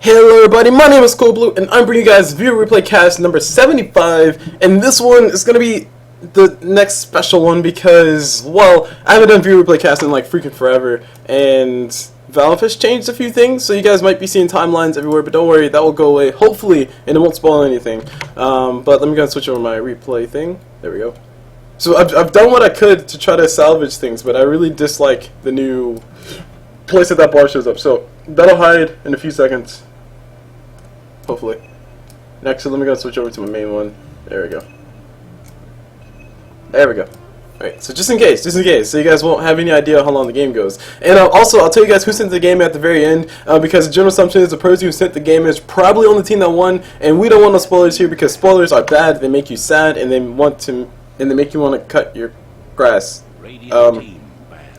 Hello everybody, my name is Blue, and I'm bringing you guys Viewer Replay Cast number 75, and this one is going to be the next special one because, well, I haven't done Viewer Replay Cast in like freaking forever, and Valve has changed a few things, so you guys might be seeing timelines everywhere, but don't worry, that will go away, hopefully, and it won't spoil anything. But let me go and switch over my replay thing. There we go. So I've done what I could to try to salvage things, but I really dislike the new place that bar shows up, so that'll hide in a few seconds. Hopefully. Next, let me go switch over to my main one. There we go. There we go. Alright, so just in case, so you guys won't have any idea how long the game goes. And also, I'll tell you guys who sent the game at the very end, because the general assumption is the person who sent the game is probably on the team that won, and we don't want no spoilers here because spoilers are bad, they make you sad, and they make you want to cut your grass.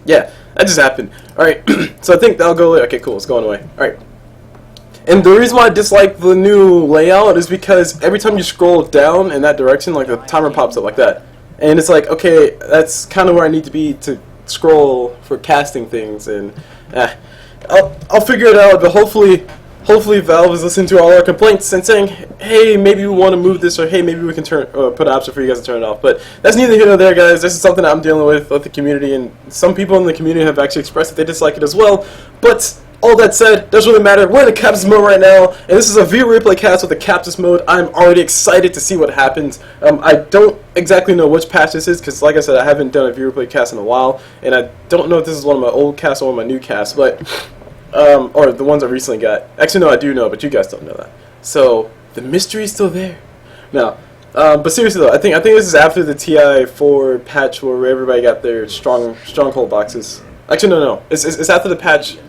Yeah, that just happened. Alright, so I think that'll go away. Okay, cool, it's going away. Alright. And the reason why I dislike the new layout is because every time you scroll down in that direction, like the timer pops up like that. And it's like, okay, that's kind of where I need to be to scroll for casting things. And I'll figure it out, but hopefully Valve is listening to all our complaints and saying, hey, maybe we want to move this, or hey, maybe we can put an option for you guys to turn it off. But that's neither here nor there, guys. This is something I'm dealing with the community, and some people in the community have actually expressed that they dislike it as well. But all that said, doesn't really matter. We're in the Captain's mode right now, and this is a viewer replay cast with the Captain's mode. I'm already excited to see what happens. I don't exactly know which patch this is, because like I said, I haven't done a viewer replay cast in a while, and I don't know if this is one of my old casts or one of my new casts, but or the ones I recently got. Actually, no, I do know, but you guys don't know that. So the mystery is still there. Now, but seriously though, I think this is after the TI4 patch where everybody got their stronghold boxes. Actually, no, it's after the patch.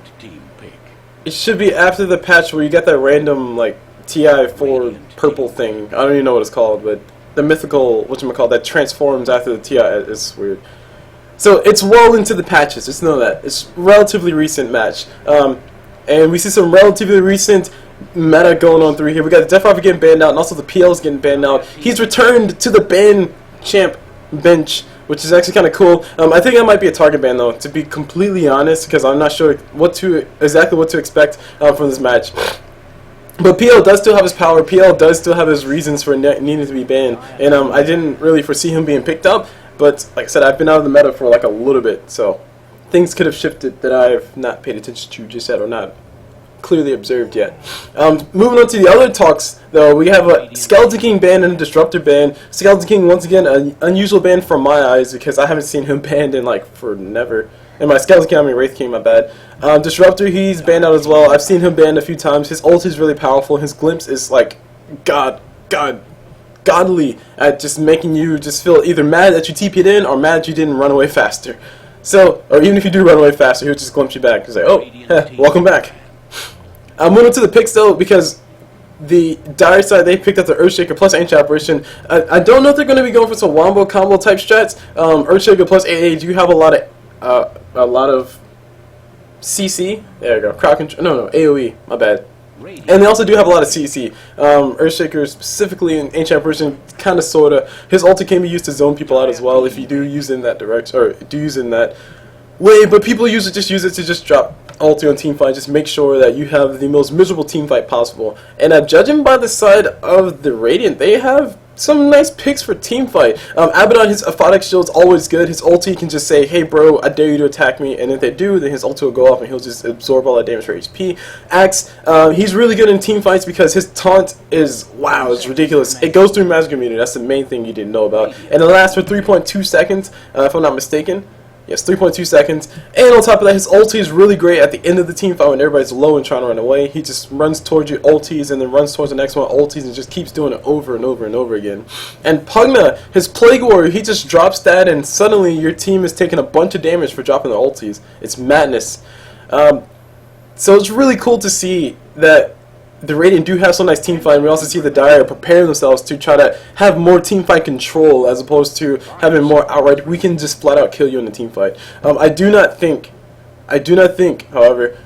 It should be after the patch where you get that random, like, TI4 purple thing. I don't even know what it's called, but the mythical, whatchamacallit, that transforms after the TI is weird. So, it's well into the patches, just know that. It's relatively recent match. And we see some relatively recent meta going on through here. We got the Death Rider getting banned out, and also the PL's getting banned out. He's returned to the ban champ bench, which is actually kind of cool. I think that might be a target ban though, to be completely honest, because I'm not sure exactly what to expect from this match. But PL does still have his power. PL does still have his reasons for needing to be banned, and I didn't really foresee him being picked up. But like I said, I've been out of the meta for like a little bit, so things could have shifted that I've not paid attention to just yet, or not clearly observed yet. Moving on to the other talks, though, we have a Skeleton King ban and a Disruptor ban. Skeleton King, once again, an unusual ban from my eyes because I haven't seen him banned in like for never. And my Skeleton King, I mean Wraith King, my bad. Disruptor, he's banned out as well. I've seen him banned a few times. His ult is really powerful. His glimpse is like godly at just making you just feel either mad that you TP'd in or mad that you didn't run away faster. So, or even if you do run away faster, he'll just glimpse you back. He's like, oh, welcome back. I'm moving to the picks though because the dire side, they picked up the Earthshaker plus Ancient Apparition. I don't know if they're going to be going for some wombo combo type strats. Earthshaker plus AA do have a lot of CC. There you go. Crowd control. No, AOE. My bad. And they also do have a lot of CC. Earthshaker specifically in Ancient Apparition, kind of sorta. His ulti can be used to zone people out as well if you do use it in that direction, or do use it in that way. But people just use it to just drop ulti on teamfight, just make sure that you have the most miserable teamfight possible. And judging by the side of the Radiant, they have some nice picks for teamfight. Abaddon, his aphotic shield's always good. His ulti can just say, hey bro, I dare you to attack me, and if they do, then his ulti will go off and he'll just absorb all that damage for HP. Axe, he's really good in teamfights because his taunt is, wow, it's ridiculous. It goes through magic immunity, that's the main thing you didn't know about. And it lasts for 3.2 seconds, if I'm not mistaken. Yes, 3.2 seconds. And on top of that, his ulti is really great at the end of the team fight when everybody's low and trying to run away. He just runs towards you, ultis, and then runs towards the next one, ultis, and just keeps doing it over and over and over again. And Pugna, his Plague Warrior, he just drops that, and suddenly your team is taking a bunch of damage for dropping the ultis. It's madness. So it's really cool to see that the Radiant do have some nice teamfight, and we also see the Dire prepare themselves to try to have more teamfight control as opposed to having more outright, we can just flat out kill you in the teamfight. I do not think, however,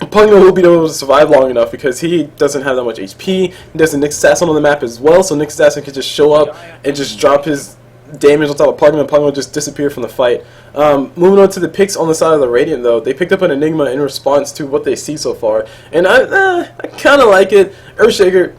Pugna will be able to survive long enough because he doesn't have that much HP. There's a Nick Assassin on the map as well, so Nick Assassin can just show up and just drop his damage on top of Pugna, and Pugna will just disappear from the fight. Moving on to the picks on the side of the Radiant, though, they picked up an Enigma in response to what they see so far, and I kind of like it. Earthshaker,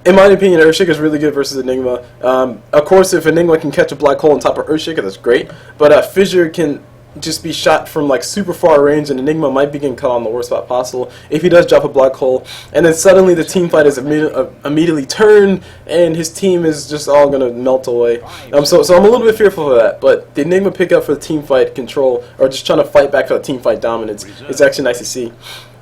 in my opinion, Earthshaker is really good versus Enigma. Of course, if Enigma can catch a black hole on top of Earthshaker, that's great, but Fissure can just be shot from like super far range, and Enigma might be getting caught on the worst spot possible if he does drop a black hole, and then suddenly the team fight is immediately turned and his team is just all gonna melt away. So I'm a little bit fearful of that, but the Enigma pickup for the team fight control, or just trying to fight back for the team fight dominance, is actually nice to see.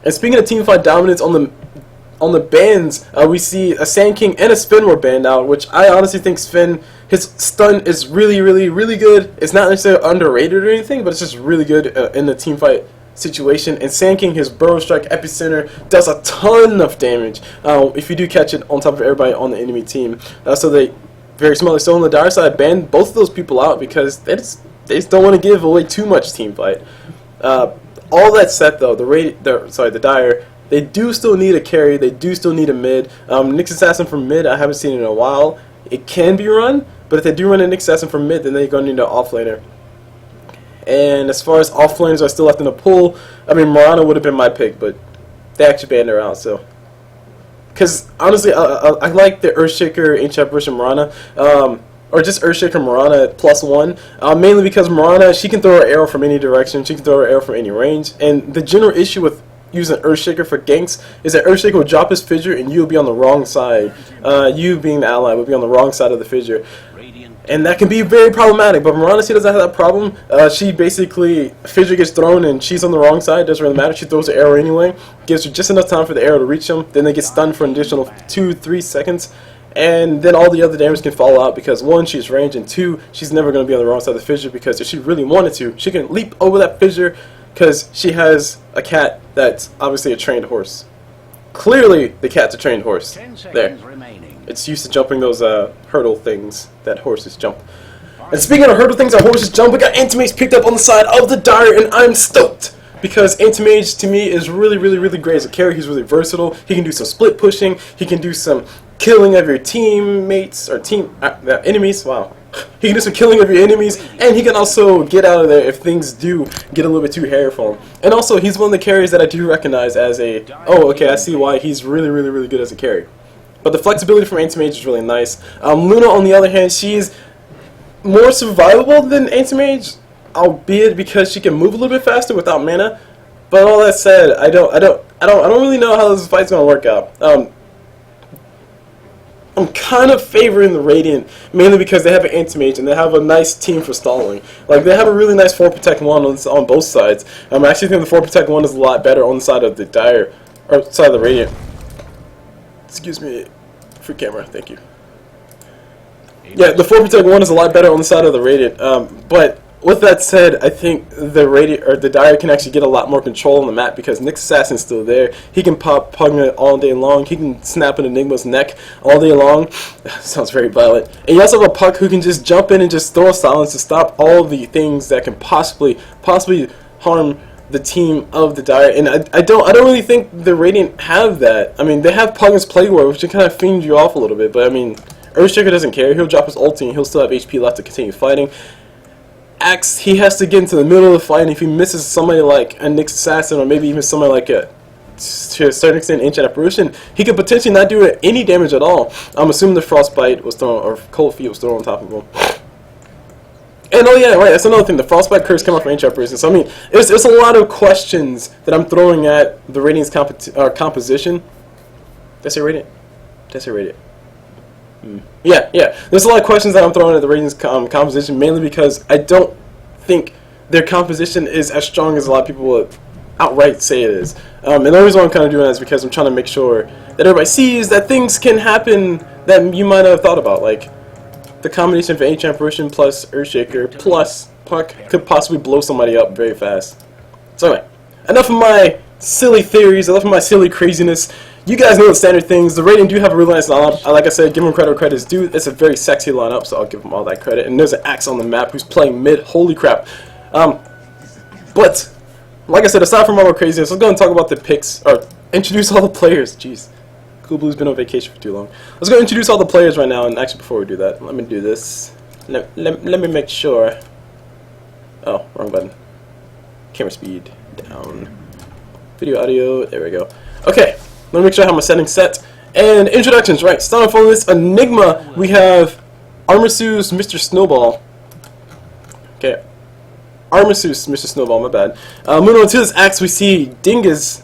And speaking of team fight dominance, on the bans, we see a Sand King and a Sven were banned out, which I honestly think Sven, his stun is really, really, really good. It's not necessarily underrated or anything, but it's just really good in the team fight situation. And Sand King, his Burrow Strike Epicenter, does a ton of damage if you do catch it on top of everybody on the enemy team. So they, very smartly so on the Dire side, banned both of those people out because they just don't want to give away too much team fight. All that said, though, the Dire, they do still need a carry. They do still need a mid. Nyx Assassin from mid, I haven't seen it in a while. It can be run, but if they do run a Nyx Assassin from mid, then they're going to need an offlaner. And as far as offlaners are still left in the pool, I mean, Mirana would have been my pick, but they actually banned her out. So, because honestly, I like the Earthshaker, Ancient Apparition Mirana, or just Earthshaker Mirana at +1, mainly because Mirana, she can throw her arrow from any direction. She can throw her arrow from any range. And the general issue with using Earthshaker for ganks is that Earthshaker will drop his fissure and you'll be on the wrong side. You being the ally will be on the wrong side of the fissure, and that can be very problematic. But Mirana, she doesn't have that problem. She basically, fissure gets thrown and she's on the wrong side. It doesn't really matter. She throws the arrow anyway, gives her just enough time for the arrow to reach them. Then they get stunned for an additional 2-3 seconds, and then all the other damage can fall out because 1, she's ranged, and 2, she's never going to be on the wrong side of the fissure, because if she really wanted to, she can leap over that fissure because she has a cat that's obviously a trained horse. Clearly, the cat's a trained horse. There. It's used to jumping those hurdle things that horses jump. And speaking of hurdle things that horses jump, we got Anti-Mage picked up on the side of the Dire, and I'm stoked! Because Anti-Mage, to me, is really, really, really great as a carry. He's really versatile. He can do some split pushing. He can do some killing of your teammates, or enemies. Wow. He can do some killing of your enemies, and he can also get out of there if things do get a little bit too hairy for him. And also, he's one of the carries that I do recognize as a, oh, okay, I see why he's really, really, really good as a carry. But the flexibility from Anti-Mage is really nice. Luna, on the other hand, she's more survivable than Anti-Mage, albeit because she can move a little bit faster without mana. But all that said, I don't really know how this fight's gonna work out. I'm kind of favoring the Radiant, mainly because they have an Anti-Mage and they have a nice team for stalling. Like, they have a really nice 4 Protect 1 on both sides. I actually think the 4 Protect 1 is a lot better on the side of the Dire, or side of the Radiant. Excuse me, free camera, thank you. Yeah, the 4 Protect 1 is a lot better on the side of the Radiant, but with that said, I think the Dire can actually get a lot more control on the map because Nyx Assassin's still there. He can pop Pugna all day long. He can snap an Enigma's neck all day long. Sounds very violent. And you also have a Puck who can just jump in and just throw a silence to stop all the things that can possibly harm the team of the Dire. And I don't really think the Radiant have that. I mean, they have Pugna's Plague Ward, which can kind of fiend you off a little bit. But I mean, Earthshaker doesn't care. He'll drop his ulti and he'll still have HP left to continue fighting. Axe, he has to get into the middle of the fight, and if he misses somebody like a Nyx Assassin, or maybe even somebody like to a certain extent Ancient Apparition, he could potentially not do any damage at all. I'm assuming the Frostbite was thrown, or Cold Feet was thrown on top of him. And oh yeah, right, that's another thing, the Frostbite curse came out from Ancient Apparition. So I mean, there's a lot of questions that I'm throwing at the Radiant's composition. Did I say Radiant? Did I say Radiant? Yeah. There's a lot of questions that I'm throwing at the Radiant's composition, mainly because I don't think their composition is as strong as a lot of people would outright say it is. And the reason why I'm kind of doing that is because I'm trying to make sure that everybody sees that things can happen that you might have thought about, like the combination of Ancient Apparition plus Earthshaker plus Puck could possibly blow somebody up very fast. So anyway, enough of my silly theories, enough of my silly craziness. You guys know the standard things. The Radiant do have a really nice lineup. Like I said, give them credit where credit is due. It's a very sexy lineup, so I'll give them all that credit. And there's an Axe on the map who's playing mid. Holy crap. But, like I said, aside from all our craziness, let's go and talk about the picks, or introduce all the players. Jeez. Cool Blue's been on vacation for too long. Let's go introduce all the players right now, and actually before we do that, let me do this. Let me make sure. Oh, wrong button. Camera speed down. Video, audio, there we go. Okay, let me make sure I have my settings set. And introductions, right, starting off on this Enigma, we have Armasu's Mr. Snowball. Okay, Armasu's Mr. Snowball, my bad. Moving on to this axe, we see Dingus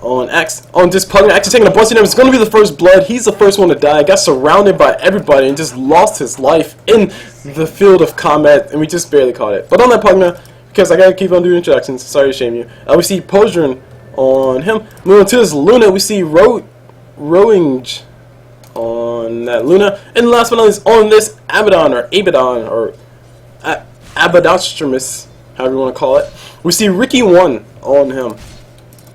on axe, on this Pugna, actually taking a bunch of damage. It's going to be the first blood. He's the first one to die. Got surrounded by everybody and just lost his life in the field of combat, and we just barely caught it. But on that Pugna, because I gotta keep on doing introductions, sorry to shame you, we see Podron on him. Moving on to this Luna, we see Rowing on that Luna. And last but not least, on this Abaddon, or Abaddon, however you want to call it, we see Ricky 1 on him.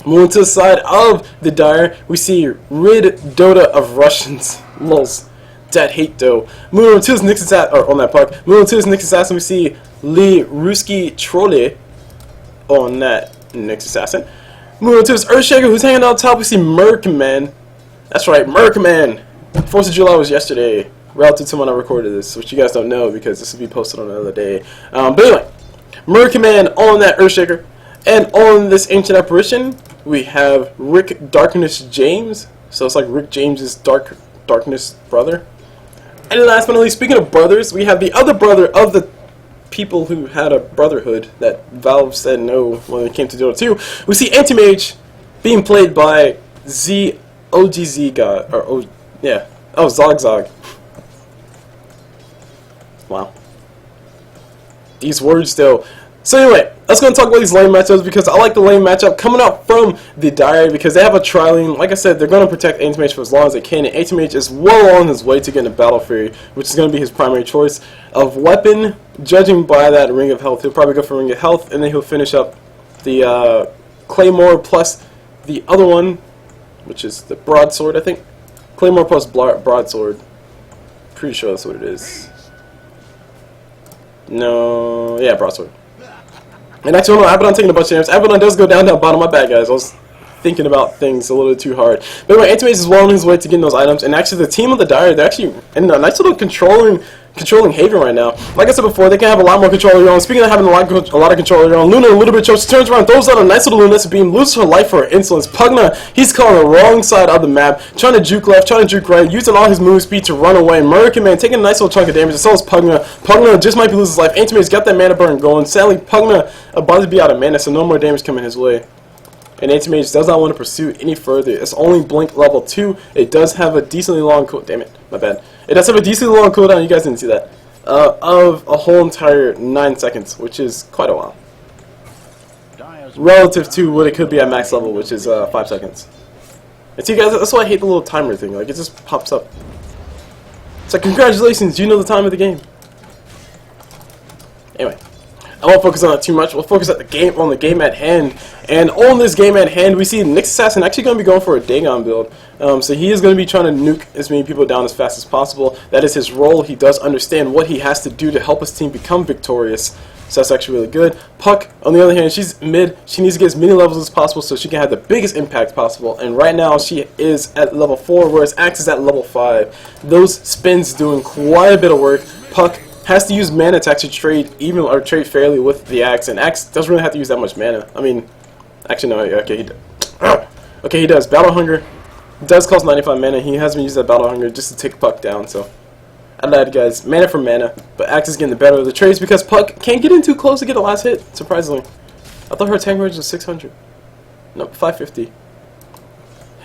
Moving to the side of the Dire, we see Rid Dota of Russians. Lols. That hate though. Moving on to his Nyx Assassin, or on that puck. Moving on to his Nyx Assassin, we see Lee Ruski Trolle on that Nyx Assassin. Moving on to his Earthshaker, who's hanging out top, we see Merkman. That's right, Merkman. 4th of July was yesterday, relative to when I recorded this, which you guys don't know because this will be posted on another day. But anyway, Merkman on that Earthshaker. And on this Ancient Apparition, we have Rick Darkness James. So it's like Rick James's Darkness brother. And last but not least, speaking of brothers, we have the other brother of the people who had a brotherhood that Valve said no when it came to Dota 2. We see Anti-Mage being played by OGZ God, or Zog. Wow. These words though. So anyway, let's go and talk about these lane matchups because I like the lane matchup coming up from the Dire because they have a tri-lane. Like I said, they're going to protect Anti-Mage for as long as they can, and Anti-Mage is well on his way to getting a Battle Fury, which is going to be his primary choice of weapon. Judging by that Ring of Health, he'll probably go for Ring of Health, and then he'll finish up the Claymore plus the other one, which is the Broadsword, I think. Claymore plus Broadsword. Pretty sure that's what it is. No, yeah, Broadsword. And actually, Abaddon taking a bunch of damage. Abaddon does go down bottom. My bad, guys. I was thinking about things a little too hard. But anyway, Anti-Mage is well on his way to getting those items. And actually, the team of the Dire, they're actually in a nice little controlling haven right now. Like I said before, they can have a lot more control of your own. Speaking of having a lot of control of your own, Luna a little bit choked. She turns around, throws out a nice little Lunatic Beam, loses her life for her insolence. Pugna, he's calling the wrong side of the map, trying to juke left, trying to juke right, using all his move speed to run away. Merkman taking a nice little chunk of damage, and so is Pugna. Pugna just might be losing his life. Anti-Mage's got that mana burn going. Sadly, Pugna about to be out of mana, so no more damage coming his way. And Anti-Mage does not want to pursue any further. It's only Blink level 2. It does have a decently long cooldown. Damn it, my bad. It does have a decently long cooldown. You guys didn't see that. Of a whole entire 9 seconds, which is quite a while. Relative to what it could be at max level, which is 5 seconds. And see, guys, that's why I hate the little timer thing. Like, it just pops up. It's like, congratulations, you know the time of the game. Anyway, I won't focus on that too much. We'll focus on the game at hand. And on this game at hand, we see Nyx Assassin actually going to be going for a Dagon build. So he is going to be trying to nuke as many people down as fast as possible. That is his role. He does understand what he has to do to help his team become victorious. So that's actually really good. Puck, on the other hand, she's mid. She needs to get as many levels as possible so she can have the biggest impact possible. And right now, she is at level 4, whereas Axe is at level 5. Those spins doing quite a bit of work. Puck has to use mana to actually trade trade fairly with the Axe, and Axe doesn't really have to use that much mana. I mean, actually no, okay, he does. Okay, he does. Battle Hunger does cost 95 mana. He has been using that Battle Hunger just to take Puck down, so I lied, guys. Mana for mana, but Axe is getting the better of the trades because Puck can't get in too close to get the last hit, surprisingly. I thought her attack range was 600. No, 550.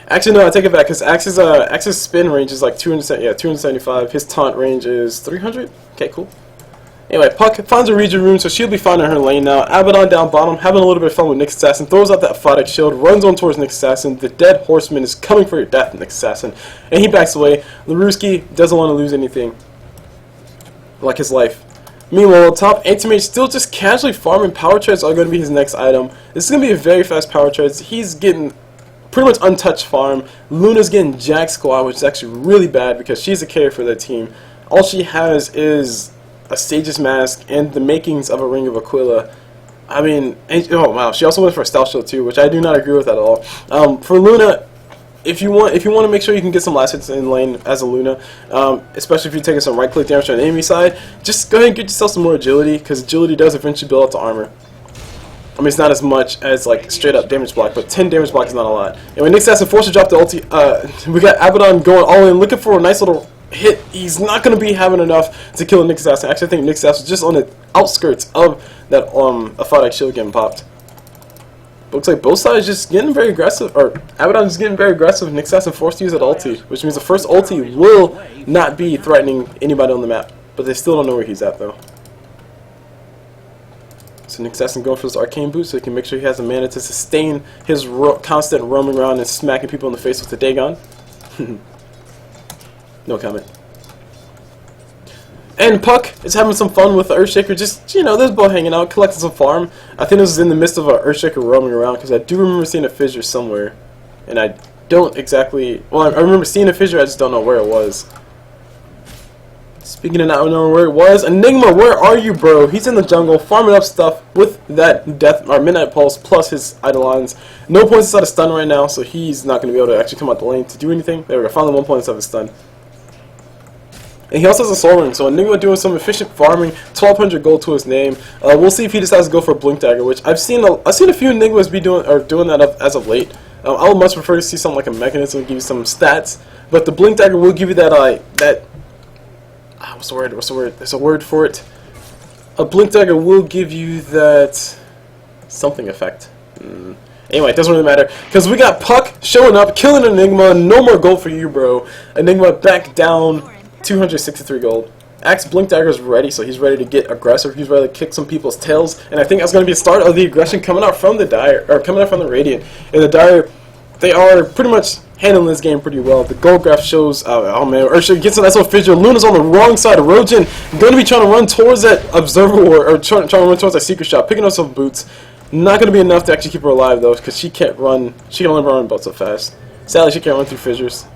Actually, no, I take it back because Axe's spin range is like 275. His taunt range is 300. Okay, cool. Anyway, Puck finds a region room, so she'll be finding her lane now. Abaddon down bottom, having a little bit of fun with Nyx Assassin, throws out that Aphotic Shield, runs on towards Nyx Assassin. The Dead Horseman is coming for your death, Nyx Assassin, and he backs away. Laruski doesn't want to lose anything, like his life. Meanwhile, top, Anti-Mage still just casually farming. Power Treads are going to be his next item. This is going to be a very fast Power Treads. He's getting pretty much untouched farm. Luna's getting Jack Squad, which is actually really bad because she's a carry for their team. All she has is a Sage's Mask and the makings of a Ring of Aquila. I mean, oh wow, she also went for a Stealth Shield too, which I do not agree with at all. For Luna, if you want to make sure you can get some last hits in lane as a Luna, especially if you're taking some right click damage on the enemy side, just go ahead and get yourself some more agility, because agility does eventually build up to armor. I mean, it's not as much as like straight up damage block, but 10 damage block is not a lot. And when Nick Assassin forced to drop the ulti, we got Abaddon going all in, looking for a nice little hit. He's not going to be having enough to kill Nick Assassin. Actually, I think Nick Assassin was just on the outskirts of that Aphotic shield getting popped. But looks like both sides just getting very aggressive, or Abaddon is getting very aggressive. Nick Assassin forced to use that ulti, which means the first ulti will not be threatening anybody on the map. But they still don't know where he's at though. So Nick Assassin going for this arcane boost so he can make sure he has the mana to sustain his constant roaming around and smacking people in the face with the Dagon. No comment. And Puck is having some fun with the Earthshaker, just, you know, there's both hanging out, collecting some farm. I think this is in the midst of an Earthshaker roaming around, because I do remember seeing a fissure somewhere. And I don't exactly, well, I remember seeing a fissure, I just don't know where it was. Speaking of not knowing where it was, Enigma, where are you, bro? He's in the jungle, farming up stuff with that death or midnight pulse plus his Eidolons. No points inside of stun right now, so he's not going to be able to actually come out the lane to do anything. There we go, finally 1 point inside of his stun. And he also has a soul ring, so Enigma doing some efficient farming, 1200 gold to his name. We'll see if he decides to go for a Blink Dagger, which I've seen a few Enigmas be doing that as of late. I would much prefer to see something like a mechanism to give you some stats, but the Blink Dagger will give you that what's the word? There's a word for it. A Blink Dagger will give you that something effect. Anyway, it doesn't really matter, because we got Puck showing up, killing Enigma. No more gold for you, bro. Enigma back down 263 gold. Axe Blink Dagger is ready, so he's ready to get aggressive. He's ready to kick some people's tails, and I think that's going to be the start of the aggression coming out from the Dire, or coming out from the Radiant. And the Dire, they are pretty much handling this game pretty well. The gold graph shows, oh man, Earthshaker gets a nice little fissure. Luna's on the wrong side of Rojan, going to be trying to run towards that Observer, or trying to run towards that Secret Shot, picking up some boots. Not going to be enough to actually keep her alive though, because she can't run, she can only run about so fast. Sadly, she can't run through fissures.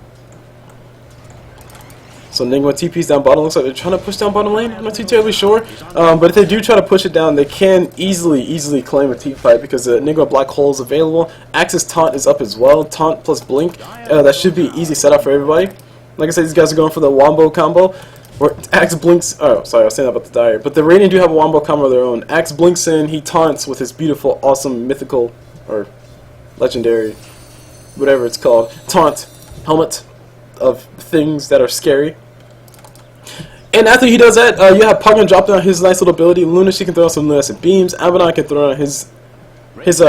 So Enigma TP's down bottom. Looks like they're trying to push down bottom lane. I'm not too terribly sure. But if they do try to push it down, they can easily claim a team fight, because the Enigma Black Hole is available. Axe's Taunt is up as well. Taunt plus Blink. That should be easy setup for everybody. Like I said, these guys are going for the Wombo combo. Where Axe blinks. Oh, sorry, I was saying that about the Dire. But the Radiant do have a Wombo combo of their own. Axe blinks in. He taunts with his beautiful, awesome, mythical, or legendary, whatever it's called, taunt helmet of things that are scary. And after he does that, you have Pugna drop down his nice little ability. Luna, she can throw out some luminescent beams. Abaddon can throw out his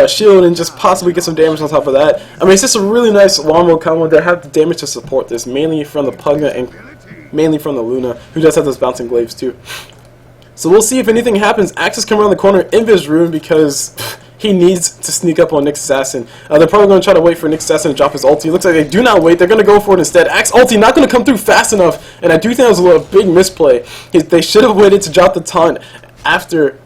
shield and just possibly get some damage on top of that. I mean, it's just a really nice wombo combo that have the damage to support this, mainly from the Pugna and mainly from the Luna, who does have those bouncing glaives too. So we'll see if anything happens. Axis come around the corner in his rune, because he needs to sneak up on Nick Assassin. They're probably going to try to wait for Nick Assassin to drop his ulti. It looks like they do not wait. They're going to go for it instead. Axe ulti not going to come through fast enough, and I do think that was a big misplay. They should have waited to drop the taunt after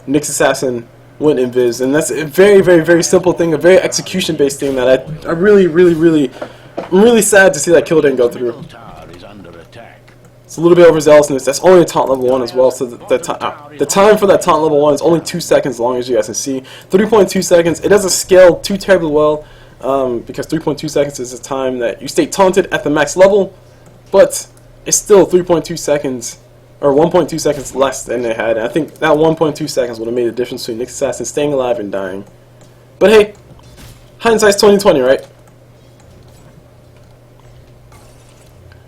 Nick Assassin went invis, and that's a very simple thing, a very execution-based thing that I'm really sad to see that kill didn't go through. It's a little bit overzealousness. That's only a taunt level 1 as well, so the time for that taunt level 1 is only 2 seconds long, as you guys can see. 3.2 seconds. It doesn't scale too terribly well, because 3.2 seconds is the time that you stay taunted at the max level, but it's still 3.2 seconds, or 1.2 seconds less than they had. And I think that 1.2 seconds would have made a difference between Nick Assassin staying alive and dying. But hey, hindsight's 20/20, right?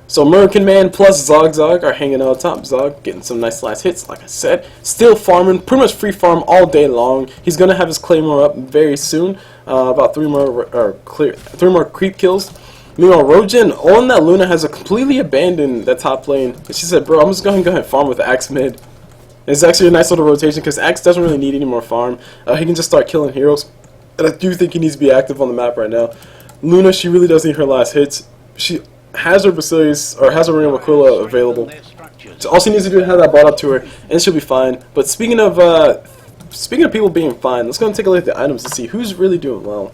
So American Man plus Zog are hanging out top. Zog getting some nice last hits, like I said. Still farming, pretty much free farm all day long. He's gonna have his Claymore up very soon. About three more creep kills. Meanwhile, Rojan on that Luna has completely abandoned that top lane. And she said, "Bro, I'm just going to go ahead and farm with the Axe mid." It's actually a nice little rotation, because Axe doesn't really need any more farm. He can just start killing heroes. And I do think he needs to be active on the map right now. Luna, she really does need her last hits. She has her Basilius, or has her Ring of Aquila available. So all she needs to do is have that brought up to her, and she'll be fine. But speaking of people being fine, let's go and take a look at the items to see who's really doing well.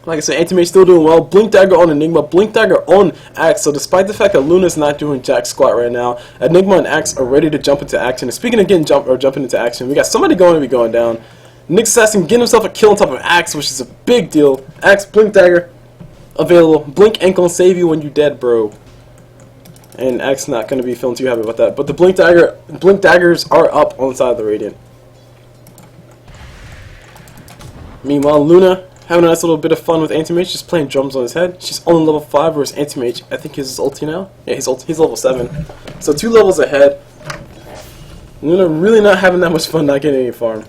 Like I said, Anti-Mage still doing well. Blink Dagger on Enigma, Blink Dagger on Axe. So despite the fact that Luna's not doing jack squat right now, Enigma and Axe are ready to jump into action. And speaking of jumping into action, we got somebody going to be going down. Nick Assassin getting himself a kill on top of Axe, which is a big deal. Axe, Blink Dagger. available. Blink ain't gonna save you when you dead, bro. And Axe not gonna be feeling too happy about that. But the blink daggers are up on the side of the Radiant. Meanwhile, Luna having a nice little bit of fun with Anti-Mage, just playing drums on his head. She's only level 5, whereas Anti-Mage, I think his ulti now? Yeah, he's level 7. So 2 levels ahead. Luna really not having that much fun not getting any farm.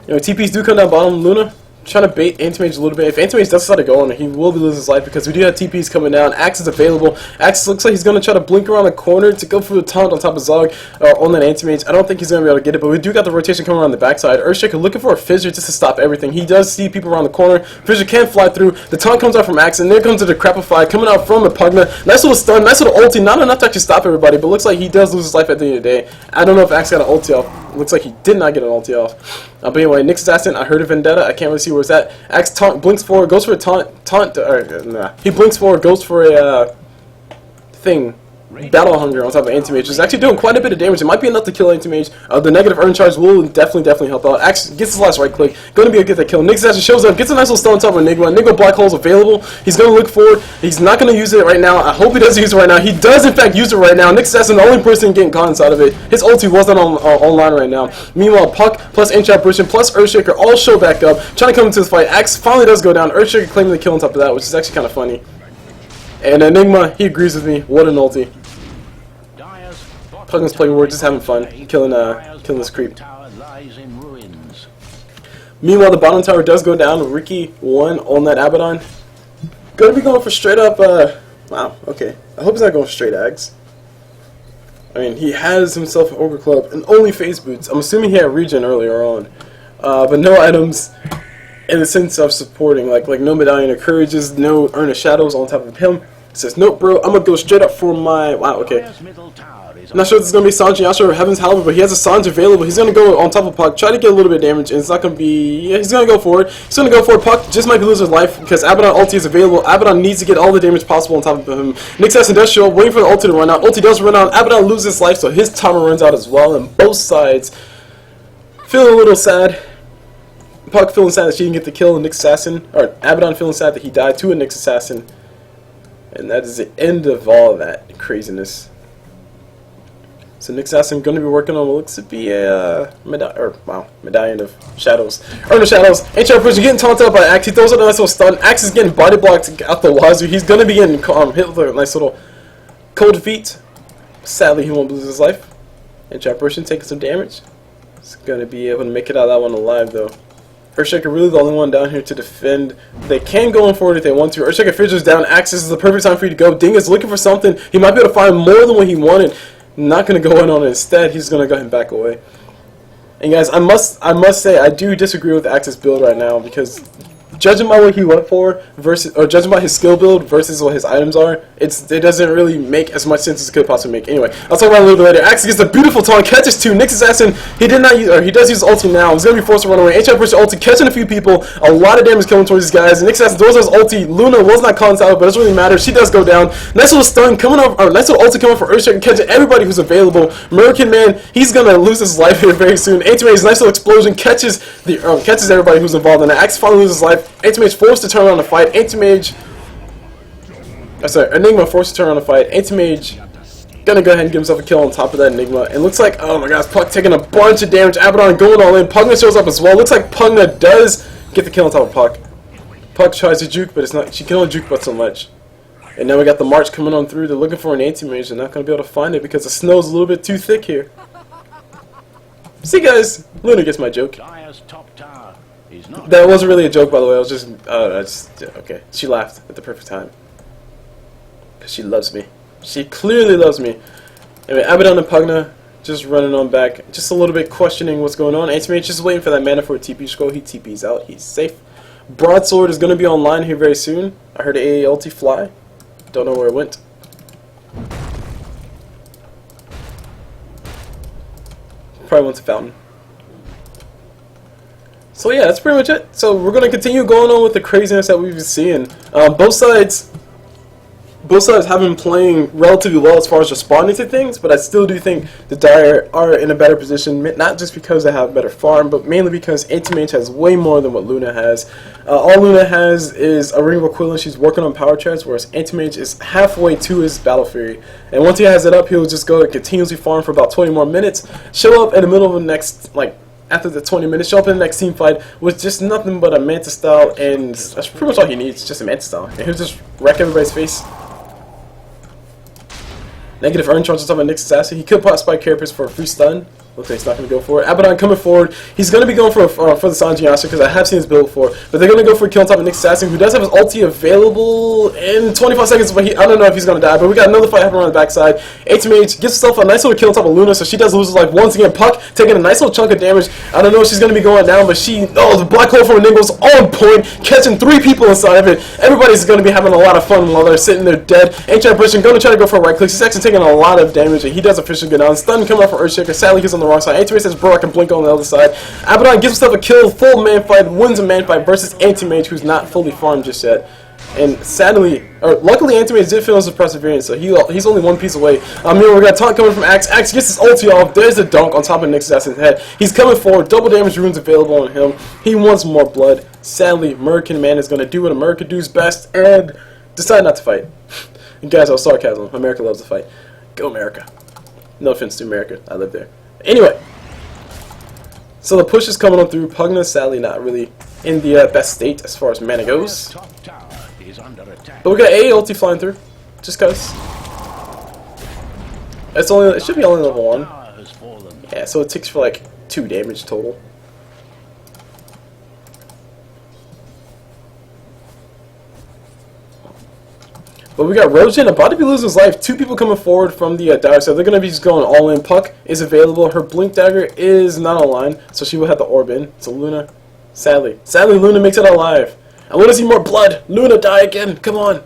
You know, TPs do come down bottom. Luna trying to bait Anti-Mage a little bit. If Anti-Mage does decide to go on, he will be losing his life because we do have TPs coming down. Axe is available. Axe looks like he's going to try to blink around the corner to go for the taunt on top of Zog on that Anti-Mage. I don't think he's going to be able to get it, but we do got the rotation coming around the backside. Earthshaker looking for a fissure just to stop everything. He does see people around the corner. Fissure can fly through. The taunt comes out from Axe, and there comes the Decrepify coming out from the Pugna. Nice little stun, nice little ulti. Not enough to actually stop everybody, but looks like he does lose his life at the end of the day. I don't know if Axe got an ulti off. Looks like he did not get an ulti off. But anyway, Nick's Assassin, I heard of Vendetta. I can't really see where it's at. Axe taunt, blinks forward, goes for a taunt, he blinks forward, goes for a thing. Battle Hunger on top of Anti-Mage is actually doing quite a bit of damage. It might be enough to kill Anti-Mage. The negative Earn Charge will definitely help out. Axe gets his last right click. Going to be able to get that kill. Nick's Assassin shows up, gets a nice little stun on top of Enigma. Enigma Black Hole's available. He's going to look forward. He's not going to use it right now. I hope he doesn't use it right now. He does, in fact, use it right now. Nick's Assassin, the only person getting caught inside of it. His ulti wasn't online right now. Meanwhile, Puck plus Apparition plus Earthshaker all show back up, trying to come into the fight. Axe finally does go down. Earthshaker claiming the kill on top of that, which is actually kind of funny. And Enigma, he agrees with me. What an ulti. Pugna's playing, we're just having fun, killing this creep. Meanwhile, the bottom tower does go down. Ricky won on that Abaddon. Gonna be going for straight up, wow, okay. I hope he's not going for straight Ags. I mean, he has himself an Ogre Club and only phase boots. I'm assuming he had regen earlier on. But no items in the sense of supporting, like no Medallion of Courages, no Urn of Shadows on top of him. It says, nope, bro, I'm gonna go straight up for my, wow, okay. I'm not sure if this is going to be Sanji, not sure if Heaven's Halberd, but he has a Sanji available. He's going to go on top of Puck, try to get a little bit of damage, and it's not going to be... Yeah, he's going to go for it. He's going to go for it. Puck just might be losing his life because Abaddon ulti is available. Abaddon needs to get all the damage possible on top of him. Nick's Assassin does show up, waiting for the ulti to run out. Ulti does run out. Abaddon loses his life, so his timer runs out as well, and both sides feeling a little sad. Puck feeling sad that she didn't get the kill, and Nick's Assassin, or Abaddon feeling sad that he died to a Nick's Assassin. And that is the end of all of that craziness. So Nick's Assassin going to be working on what looks to be a Medallion of Shadows. Urn of Shadows. Ancient Apparition getting taunted up by Axe. He throws out a nice little stun. Axe is getting body blocked out the wazoo. He's going to be getting hit with a nice little cold feet. Sadly, he won't lose his life. Ancient Apparition taking some damage. He's going to be able to make it out of that one alive, though. Earthshaker really the only one down here to defend. They can go in forward if they want to. Earthshaker fidgets down. Axe, this is the perfect time for you to go. Ding is looking for something. He might be able to find more than what he wanted. Not going to go in on it. Instead, he's going to go ahead and back away. And guys, I must say, I do disagree with Axe's build right now because judging by what he went for versus, or judging by his skill build versus what his items are, it doesn't really make as much sense as it could possibly make. Anyway, I'll talk about it a little bit later. Axe gets a beautiful taunt, catches 2. Nick's Assassin, he did not use, or he does use ulti now. He's gonna be forced to run away. HF pushes ulti, catching a few people. A lot of damage coming towards these guys. Nick's Assassin throws his ulti. Luna was not caught inside, but it doesn't really matter. She does go down. Nice little stun coming off, or nice little ulti coming for Earthshaker, catching everybody who's available. American Man, he's gonna lose his life here very soon. Anti-Mage, nice little explosion, catches everybody who's involved in it. Axe finally loses his life. Anti-Mage forced to turn around the fight. Anti-Mage, Enigma forced to turn around the fight. Anti-Mage gonna go ahead and give himself a kill on top of that Enigma. And looks like, oh my gosh, Puck taking a bunch of damage. Abaddon going all in. Pugna shows up as well. Looks like Pugna does get the kill on top of Puck. Puck tries to juke, but it's not. She can only juke but so much. And now we got the march coming on through. They're looking for an Anti-Mage. They're not gonna be able to find it because the snow's a little bit too thick here. See, guys, Luna gets my joke. That wasn't really a joke, by the way. I was just, okay. She laughed at the perfect time. Because she loves me. She clearly loves me. Anyway, Abaddon and Pugna just running on back. Just a little bit questioning what's going on. Anti-Mage just waiting for that mana for a TP scroll. He TP's out. He's safe. Broadsword is going to be online here very soon. I heard a ulti fly. Don't know where it went. Probably went to Fountain. So yeah, that's pretty much it. So we're going to continue going on with the craziness that we've been seeing. Both sides both sides have been playing relatively well as far as responding to things, but I still do think the Dire are in a better position, not just because they have a better farm, but mainly because Anti-Mage has way more than what Luna has. All Luna has is a Ring of Equivalence. She's working on power charts, whereas Anti-Mage is halfway to his Battle Fury. And once he has it up, he'll just go and continuously farm for about 20 more minutes, show up in the middle of the next, like, after the 20 minutes, show up in the next team fight with just nothing but a Manta style, and that's pretty much all he needs, just a Manta style. And he'll just wreck everybody's face. Negative Earn charge on top of Nick's assassin. He could pop Spike Carapace for a free stun. Looks like he's not going to go for it. Abaddon coming forward. He's going to be going for the Sanji Yasuo because I have seen his build before. But they're going to go for a kill on top of Nick's assassin, who does have his ulti available in 25 seconds, but I don't know if he's going to die. But we got another fight happening on the backside. Anti-Mage gives herself a nice little kill on top of Luna, so she does lose his life once again. Puck taking a nice little chunk of damage. I don't know if she's going to be going down, but the black hole from Enigma's on point, catching 3 people inside of it. Everybody's going to be having a lot of fun while they're sitting there dead. Apparition going to try to go for a right click. He's actually taking a lot of damage, and he does officially go down. Stun coming out from Earthshaker. Sadly, he's on the wrong side. Anti-Mage says, bro, I can blink on the other side. Abaddon gives himself a kill, full man fight, wins a man fight versus Anti-Mage, who's not fully farmed just yet. And sadly, or luckily, Anti-Mage did finish his perseverance, so he's only 1 piece away. Here we got a taunt coming from Axe. Axe gets his ulti off. There's the dunk on top of Nick's assassin's head. He's coming forward. Double damage runes available on him. He wants more blood. Sadly, American man is going to do what America does best and decide not to fight. And guys, all sarcasm. America loves to fight. Go America. No offense to America. I live there. Anyway. So the push is coming on through. Pugna sadly not really in the best state as far as mana goes. But we got A ulti flying through. Just cause. It should be only level 1. Yeah, so it takes for like 2 damage total. But we got Rojin about to be losing his life. 2 people coming forward from the Dire, so they're going to be just going all in. Puck is available. Her Blink Dagger is not online, so she will have the orb in. So Luna, sadly, Luna makes it alive. I want to see more blood. Luna, die again. Come on.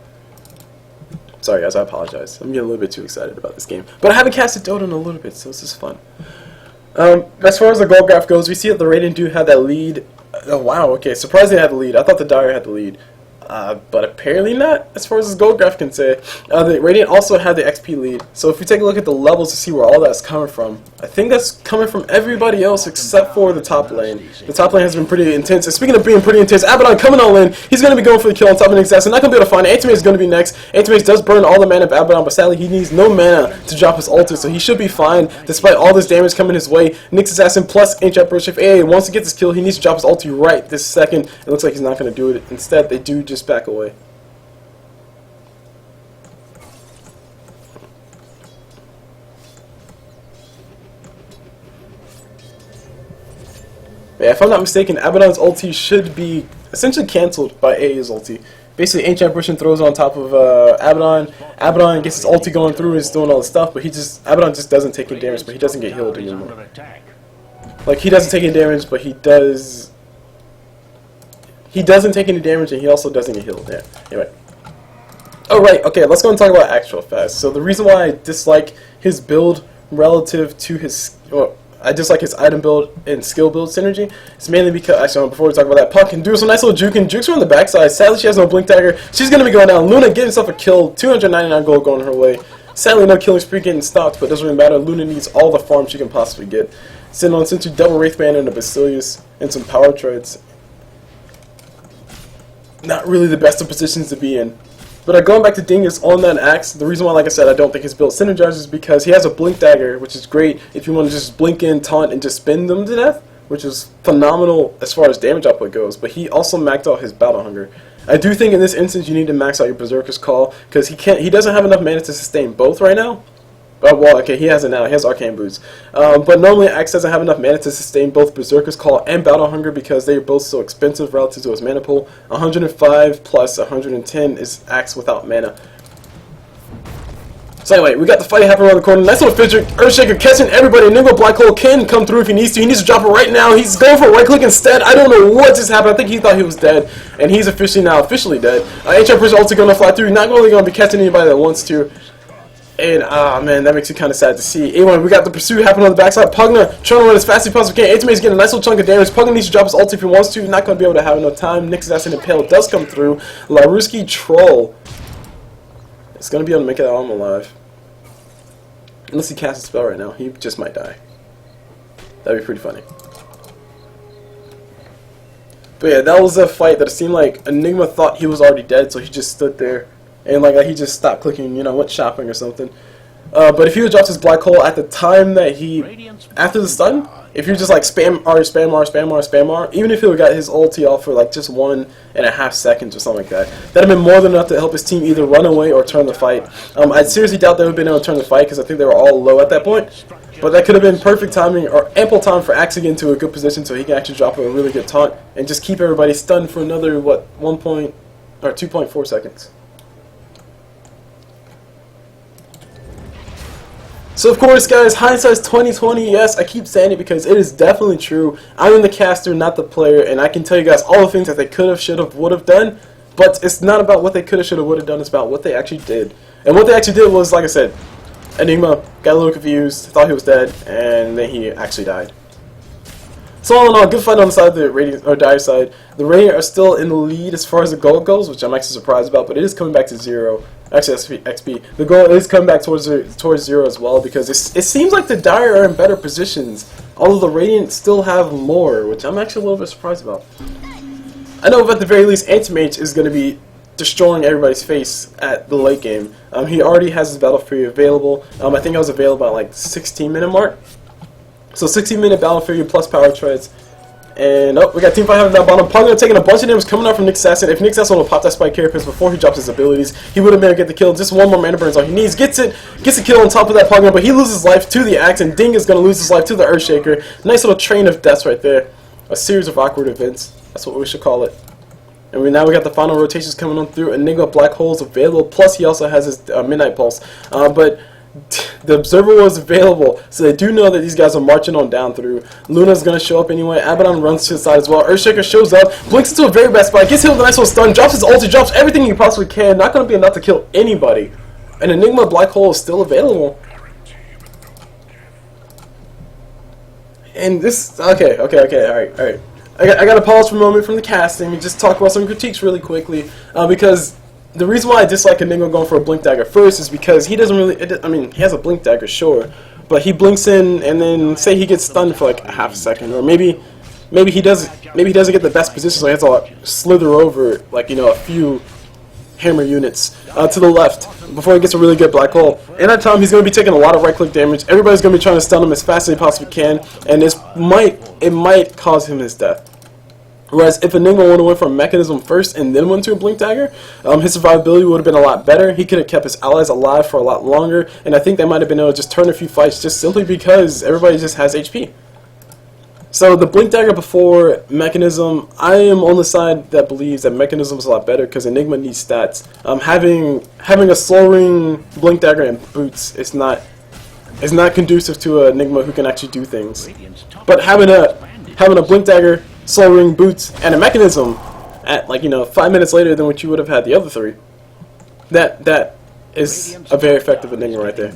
Sorry, guys, I apologize. I'm getting a little bit too excited about this game. But I haven't casted Dota in a little bit, so this is fun. As far as the goal graph goes, we see that the Radiant do have that lead. Oh, wow, okay. Surprised they had the lead. I thought the Dire had the lead. But apparently not, as far as this gold graph can say. The Radiant also had the XP lead, so if you take a look at the levels to see where all that's coming from, I think that's coming from everybody else except for the top lane. The top lane has been pretty intense, and speaking of being pretty intense, Abaddon coming all in. He's going to be going for the kill on top of Nick's assassin. Not going to be able to find it. Anti-Mage is going to be next. Anti-Mage does burn all the mana of Abaddon, but sadly he needs no mana to drop his ulti, so he should be fine despite all this damage coming his way. Nick's assassin plus Ancient Apparition. If AA wants to get this kill, he needs to drop his ulti right this second. It looks like he's not going to do it. Instead, they do just back away. Yeah, if I'm not mistaken, Abaddon's ulti should be essentially cancelled by AA's ulti. Basically, Ancient Apparition throws it on top of Abaddon. Abaddon gets his ulti going through and is doing all this stuff, but Abaddon just doesn't take any damage, but he doesn't get healed anymore. Like, he doesn't take any damage, but he doesn't take any damage, and he also doesn't get healed. Yeah, anyway. Oh, right, okay, let's go and talk about Axe real fast. So the reason why I dislike his build relative to his... Well, I dislike his item build and skill build synergy. It's mainly because, actually, before we talk about that, Puck can do some nice little juking. Jukes her on the backside. Sadly, she has no Blink Dagger. She's going to be going down. Luna getting herself a kill. 299 gold going her way. Sadly, no killing spree getting stopped, but it doesn't really matter. Luna needs all the farm she can possibly get. Sitting on Sentry, double Wraith Banner and a Basilius and some power treads. Not really the best of positions to be in. But going back to Dingus on that Axe, the reason why, like I said, I don't think his build synergizes is because he has a Blink Dagger, which is great if you want to just blink in, taunt, and just spin them to death, which is phenomenal as far as damage output goes, but he also maxed out his Battle Hunger. I do think in this instance you need to max out your Berserker's Call, because he doesn't have enough mana to sustain both right now. Well, okay, he has it now. He has Arcane Boots. But normally, Axe doesn't have enough mana to sustain both Berserker's Call and Battle Hunger because they are both so expensive relative to his mana pool. 105 plus 110 is Axe without mana. So anyway, we got the fight happening around the corner. Nice little fidget. Earthshaker catching everybody. Enigma Black Hole can come through if he needs to. He needs to drop it right now. He's going for a right click instead. I don't know what just happened. I think he thought he was dead. And he's officially dead. Ancient Apparition also going to fly through. Not only going to be catching anybody that wants to. And, man, that makes it kind of sad to see. Anyway, we got the pursuit happening on the backside. Pugna trying to run as fast as he possibly can. Anti-Mage's getting a nice little chunk of damage. Pugna needs to drop his ulti if he wants to. Not going to be able to have enough time. Nick's assassin Impale does come through. Laruski Troll It's gonna be able to make it out alive. Unless he casts a spell right now, he just might die. That'd be pretty funny. But yeah, that was a fight that it seemed like Enigma thought he was already dead, so he just stood there and like he just stopped clicking, you know, went shopping or something. But if he would dropped his black hole at the time that he, after the stun, if you just like spam R, spam R, spam R, spam R, even if he would got his ulti off for like just 1.5 seconds or something like that, that'd have been more than enough to help his team either run away or turn the fight. I seriously doubt they would have been able to turn the fight because I think they were all low at that point. But that could have been perfect timing or ample time for Axe to get into a good position so he can actually drop a really good taunt and just keep everybody stunned for another, what, 2.4 seconds. So of course, guys, hindsight's 20/20. Yes, I keep saying it because it is definitely true. I am the caster, not the player, and I can tell you guys all the things that they could have, should have, would have done. But it's not about what they could have, should have, would have done. It's about what they actually did. And what they actually did was, like I said, Enigma got a little confused, thought he was dead, and then he actually died. So all in all, good fight on the side of the Radiant, or Dire side. The Radiant are still in the lead as far as the gold goes, which I'm actually surprised about, but it is coming back to 0. Actually, XP. The goal is coming back towards 0 as well, because it seems like the Dire are in better positions, although the Radiant still have more, which I'm actually a little bit surprised about. I know at the very least Anti-Mage is going to be destroying everybody's face at the late game. He already has his Battle Fury available. I think it was available at like 16-minute mark. So 16-minute Battle Fury plus Power Treads. And we got Team Fight having that bottom. Pugna taking a bunch of damage coming out from Nick Assassin. If Nick Assassin would have popped that Spike Carapace before he drops his abilities, he would have been able to get the kill. Just one more mana burn is all he needs. Gets a kill on top of that Pugna, but he loses life to the Axe, and Ding is going to lose his life to the Earthshaker. Nice little train of deaths right there. A series of awkward events. That's what we should call it. And now we got the final rotations coming on through. Enigma Black Holes available. Plus he also has his Midnight Pulse. But the Observer was available, so they do know that these guys are marching on down through. Luna's going to show up anyway. Abaddon runs to the side as well. Earthshaker shows up, blinks into a very bad spot, gets hit with a nice little stun, drops his ulti, drops everything he possibly can. Not going to be enough to kill anybody. And Enigma Black Hole is still available. And this, okay, alright. I got to pause for a moment from the casting and just talk about some critiques really quickly, because the reason why I dislike Enigma going for a Blink Dagger first is because he doesn't really, I mean, he has a Blink Dagger, sure, but he blinks in and then say he gets stunned for like a half a second, or maybe he doesn't get the best position, so he has to slither over like, you know, a few hammer units to the left before he gets a really good black hole. In that time, he's going to be taking a lot of right-click damage. Everybody's going to be trying to stun him as fast as they possibly can, and it might cause him his death. Whereas if Enigma would have went for a Mechanism first and then went to a Blink Dagger, his survivability would have been a lot better. He could have kept his allies alive for a lot longer, and I think they might have been able to just turn a few fights just simply because everybody just has HP. So the Blink Dagger before Mechanism, I am on the side that believes that Mechanism is a lot better because Enigma needs stats. Having a Soul Ring, Blink Dagger, and boots is not conducive to an Enigma who can actually do things. But having a Blink Dagger, Soul Ring, boots, and a Mechanism at, like, you know, 5 minutes later than what you would have had the other three, that is a very effective Enigma right there.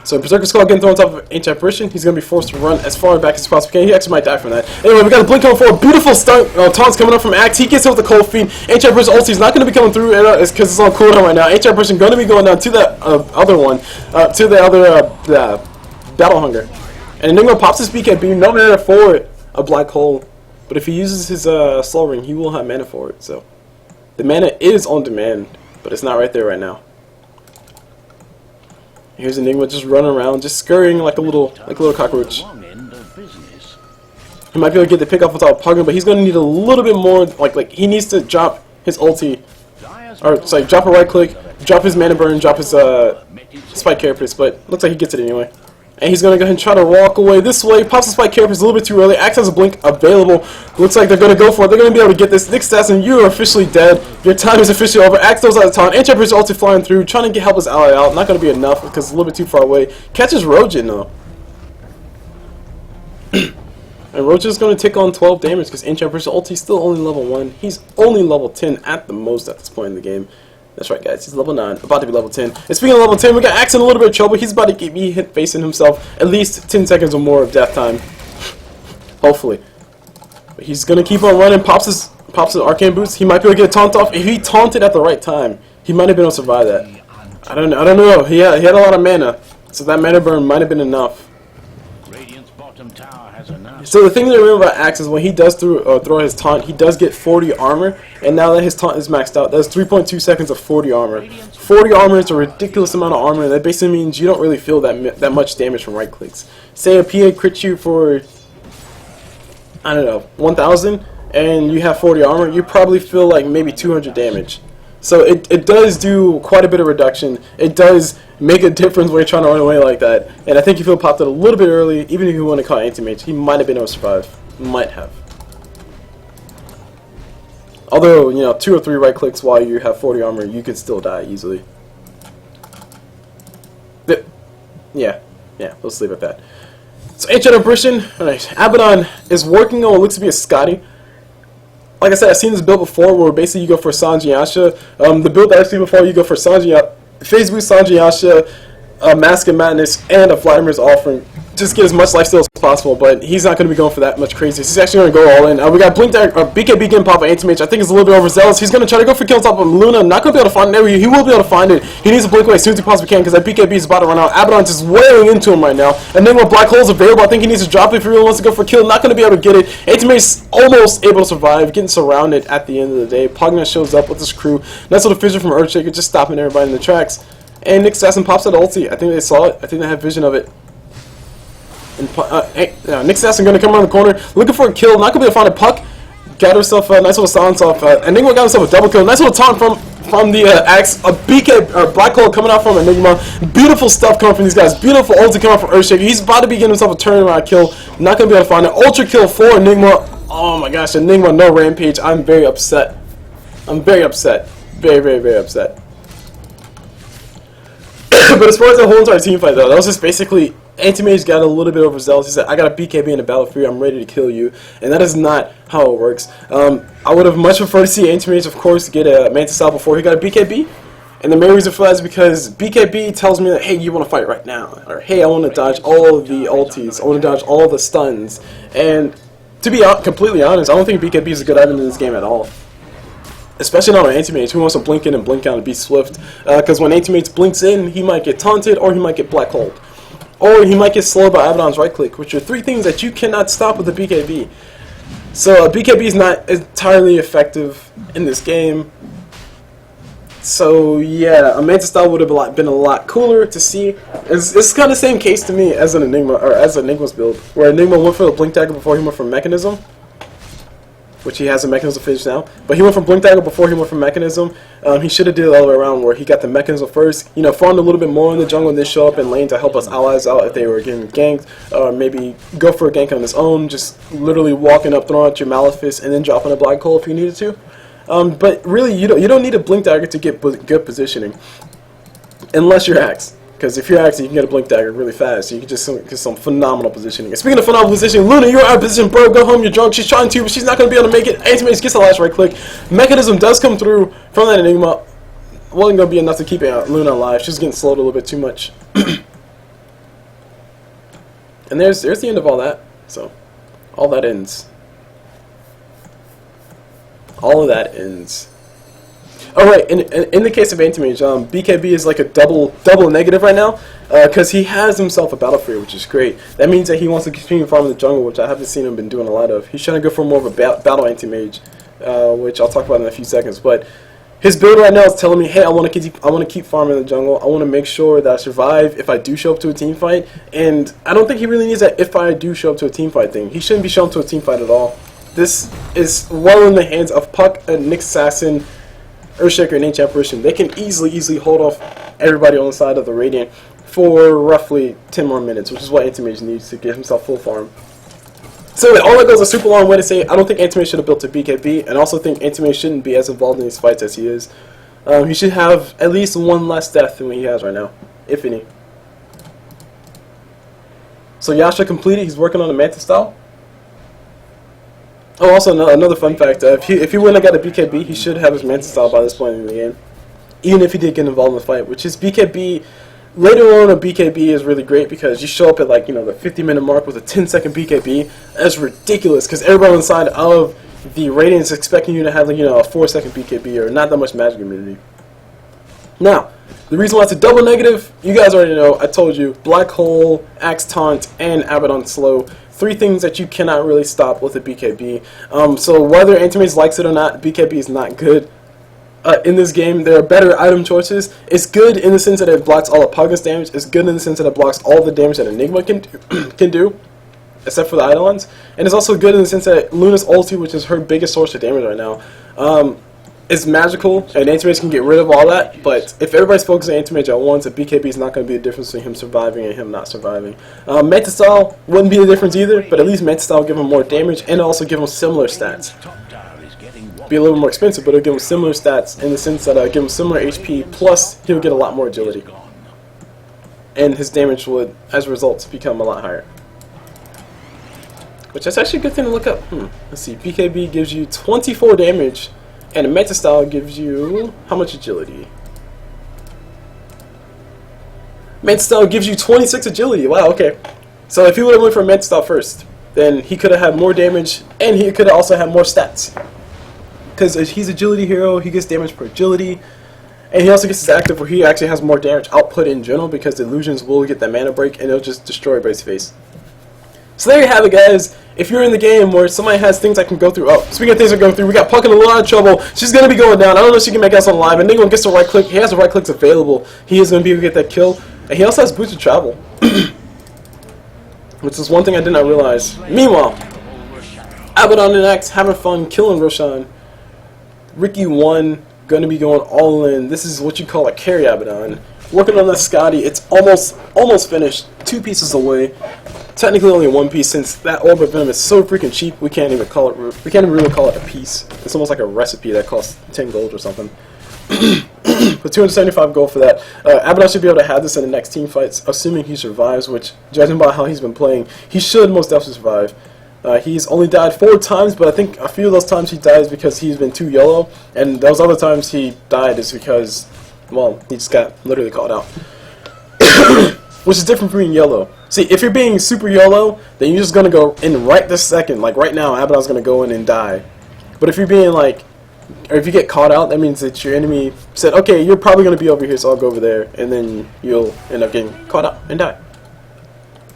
So Berserker's Skull getting thrown on top of Ancient Apparition. He's going to be forced to run as far back as he possibly can. He actually might die from that. Anyway, we got a Blink coming forward. Beautiful stun. Taunts coming up from Axe. He gets hit with the Cold Feet. Ancient Apparition ulti is not going to be coming through because it's on cooldown right now. Ancient Apparition going to be going down to that other one, to the other Battle Hunger. And Enigma pops his BK beam. No mana for a black hole. But if he uses his Soul Ring, he will have mana for it. So the mana is on demand, but it's not right there right now. Here's Enigma just running around, just scurrying like a little cockroach. He might be able to get the pick off without Pugna, but he's going to need a little bit more. Like he needs to drop his ulti, or sorry, drop a right click, drop his mana burn, drop his Spike Carapace. But looks like he gets it anyway. And he's going to go ahead and try to walk away this way. Pops the Spike Carapace a little bit too early. Axe has a blink available. Looks like they're going to go for it. They're going to be able to get this. Nick Assassin, you are officially dead. Your time is officially over. Axe throws out the taunt. Anti-Mage ulti flying through, trying to help his ally out. Not going to be enough because it's a little bit too far away. Catches Rojin though. And Rojin's going to take on 12 damage because Anti-Mage ulti is still only level 1. He's only level 10 at the most at this point in the game. That's right, guys. He's level 9, about to be level 10. And speaking of level 10, we got Axe in a little bit of trouble. He's about to be facing himself at least 10 seconds or more of death time. Hopefully. But he's going to keep on running. Pops his Arcane Boots. He might be able to get a taunt off. If he taunted at the right time, He might have been able to survive that. I don't know. He had a lot of mana, so that mana burn might have been enough. So the thing to remember about Axe is when he does throw his taunt, he does get 40 armor, and now that his taunt is maxed out, that's 3.2 seconds of 40 armor. 40 armor is a ridiculous amount of armor, and that basically means you don't really feel that much damage from right clicks. Say a PA crits you for, I don't know, 1,000, and you have 40 armor, you probably feel like maybe 200 damage. So it does do quite a bit of reduction. It does make a difference when you're trying to run away like that. And I think if he popped it a little bit early, even if he wouldn't have caught Anti-Mage, he might have been able to survive. Might have. Although, you know, 2 or 3 right clicks while you have 40 armor, you could still die easily. Yeah, let's leave it at that. So Ancient Apparition, alright, Abaddon is working on what looks to be a Scotty. Like I said, I've seen this build before where basically you go for Sanji Yasha. The build that I've seen before, you go for Sanji, Phase Boost Sanji Yasha, Mask of Madness, and a Vladimir's Offering. Just get as much lifesteal as possible, but he's not going to be going for that much crazy. He's actually going to go all in. We got Blink Dagger, BKB getting pop of Anti-Mage. I think it's a little bit overzealous. He's going to try to go for kill top of Luna. Not going to be able to find an area. He will be able to find it. He needs to blink away as soon as he possibly can because that BKB is about to run out. Abaddon's just wailing into him right now. And then when Black Hole's available, I think he needs to drop it if he really wants to go for kill. Not going to be able to get it. Anti-Mage's almost able to survive, getting surrounded at the end of the day. Pugna shows up with his crew. Nice little fissure from Earthshaker, just stopping everybody in the tracks. And Nick Assassin pops out ulti. I think they saw it. I think they had vision of it. And Nick Assassin going to come around the corner, looking for a kill. Not going to be able to find a puck. Got herself a nice little silence off. Enigma got himself a double kill. Nice little taunt from the Axe. A BK Black Hole coming out from Enigma. Beautiful stuff coming from these guys. Beautiful ulti coming from Earthshaker. He's about to be getting himself a turnaround kill. Not going to be able to find it. Ultra kill for Enigma. Oh my gosh, Enigma no rampage. I'm very upset. I'm very upset. Very, very, very upset. But as far as the whole entire team fight though, that was just basically Anti-Mage got a little bit overzealous. He said, I got a BKB in the battle for you, I'm ready to kill you. And that is not how it works. I would have much preferred to see Anti-Mage, of course, get a Mantis out before he got a BKB. And the main reason for that is because BKB tells me that, hey, you want to fight right now. Or, hey, I want to dodge all of the ultis. I want to dodge all the stuns. And to be completely honest, I don't think BKB is a good item in this game at all. Especially not on Anti-Mage, who wants to blink in and blink out and be swift. Because when Anti-Mage blinks in, he might get taunted or he might get black holed. Or he might get slowed by Abaddon's right click, which are 3 things that you cannot stop with a BKB. So BKB is not entirely effective in this game. So yeah, a Mantis style would have been a lot cooler to see. It's kind of the same case to me as an Enigma, or as Enigma's build, where Enigma went for the blink dagger before he went for mechanism. Which he has a mechanism finish now. But he went from Blink Dagger before he went from mechanism. He should have did it all the way around where he got the mechanism first. You know, farmed a little bit more in the jungle and then show up in lane to help us allies out if they were getting ganked. Or maybe go for a gank on his own. Just literally walking up, throwing out your Malefice, and then dropping a Black Hole if you needed to. But really, you don't need a Blink Dagger to get good positioning. Unless you're Axe. Because if you're Axe, you can get a Blink Dagger really fast. You can just get some phenomenal positioning. And speaking of phenomenal positioning, Luna, you're out of position, bro. Go home, you're drunk. She's trying to, but she's not going to be able to make it. Anti-Mage gets the last right click. Mechanism does come through from that Enigma. Wasn't going to be enough to keep Luna alive. She's getting slowed a little bit too much. And there's the end of all that. So, all that ends. All of that ends. Alright, in the case of Anti-Mage, BKB is like a double negative right now, because he has himself a Battle Fury, which is great. That means that he wants to continue farming the jungle, which I haven't seen him been doing a lot of. He's trying to go for more of a battle Anti-Mage, which I'll talk about in a few seconds. But his build right now is telling me, hey, I want to keep farming the jungle. I want to make sure that I survive if I do show up to a team fight. And I don't think he really needs that if I do show up to a team fight thing. He shouldn't be shown to a team fight at all. This is well in the hands of Puck and Nick Assassin, Earthshaker, and Ancient Apparition. They can easily hold off everybody on the side of the Radiant for roughly 10 more minutes, which is what Anti-Mage needs to get himself full farm. So all that goes a super long way to say I don't think Anti-Mage should have built a BKB, and also think Anti-Mage shouldn't be as involved in these fights as he is. He should have at least 1 less death than what he has right now, if any. So Yasha completed. He's working on the Mantis style. Oh, also another fun fact, if he wouldn't have got a BKB, he should have his Mantis style by this point in the game. Even if he did get involved in the fight, which is BKB, later on a BKB is really great because you show up at like, you know, the 50-minute mark with a 10-second BKB. That's ridiculous because everybody on the side of the Radiant is expecting you to have, like, you know, a 4-second BKB or not that much magic immunity. Now, the reason why it's a double negative, you guys already know. I told you, Black Hole, Axe Taunt, and Abaddon Slow. 3 things that you cannot really stop with a BKB. So whether Anti-Mage likes it or not, BKB is not good. In this game, there are better item choices. It's good in the sense that it blocks all of Pugna's damage. It's good in the sense that it blocks all the damage that Enigma can do, except for the Eidolons. And it's also good in the sense that Luna's ulti, which is her biggest source of damage right now, is magical, and Anti-Mage can get rid of all that. But if everybody's focusing on Anti-Mage at once, a BKB is not going to be the difference between him surviving and him not surviving. Manta Style wouldn't be the difference either, but at least Manta Style will give him more damage and also give him similar stats. Be a little more expensive, but it'll give him similar stats in the sense that give him similar HP, plus he'll get a lot more agility. And his damage would, as a result, become a lot higher. Which is actually a good thing to look up. Let's see, BKB gives you 24 damage, and a Manta Style gives you how much agility? Manta Style gives you 26 agility. Wow, okay. So if he would have went for Manta Style first, then he could have had more damage, and he could have also had more stats. Because he's agility hero, he gets damage per agility, and he also gets his active where he actually has more damage output in general because the illusions will get that mana break and it'll just destroy everybody's face. So there you have it, guys. If you're in the game where somebody has things I can go through, speaking of things I go through, we got Pugna in a lot of trouble. She's going to be going down. I don't know if she can make us on live. And Enigma gets the right click. He has the right clicks available. He is going to be able to get that kill. And he also has boosted travel, which is one thing I did not realize. Meanwhile, Abaddon and Axe having fun killing Roshan. Ricky 1, going to be going all in. This is what you call a carry Abaddon. Working on that Scotty, it's almost finished. 2 pieces away. Technically only 1 piece since that orb of venom is so freaking cheap. We can't even really call it a piece. It's almost like a recipe that costs 10 gold or something. But 275 gold for that. Abaddon should be able to have this in the next team fights, assuming he survives. Which, judging by how he's been playing, he should most definitely survive. He's only died 4 times, but I think a few of those times he dies because he's been too yellow, and those other times he died is because, well, he just got literally called out. Which is different from being yellow. See, if you're being super yellow, then you're just going to go in right this second. Like right now, Abaddon's going to go in and die. But if you're being like, or if you get caught out, that means that your enemy said, okay, you're probably going to be over here, so I'll go over there, and then you'll end up getting caught out and die.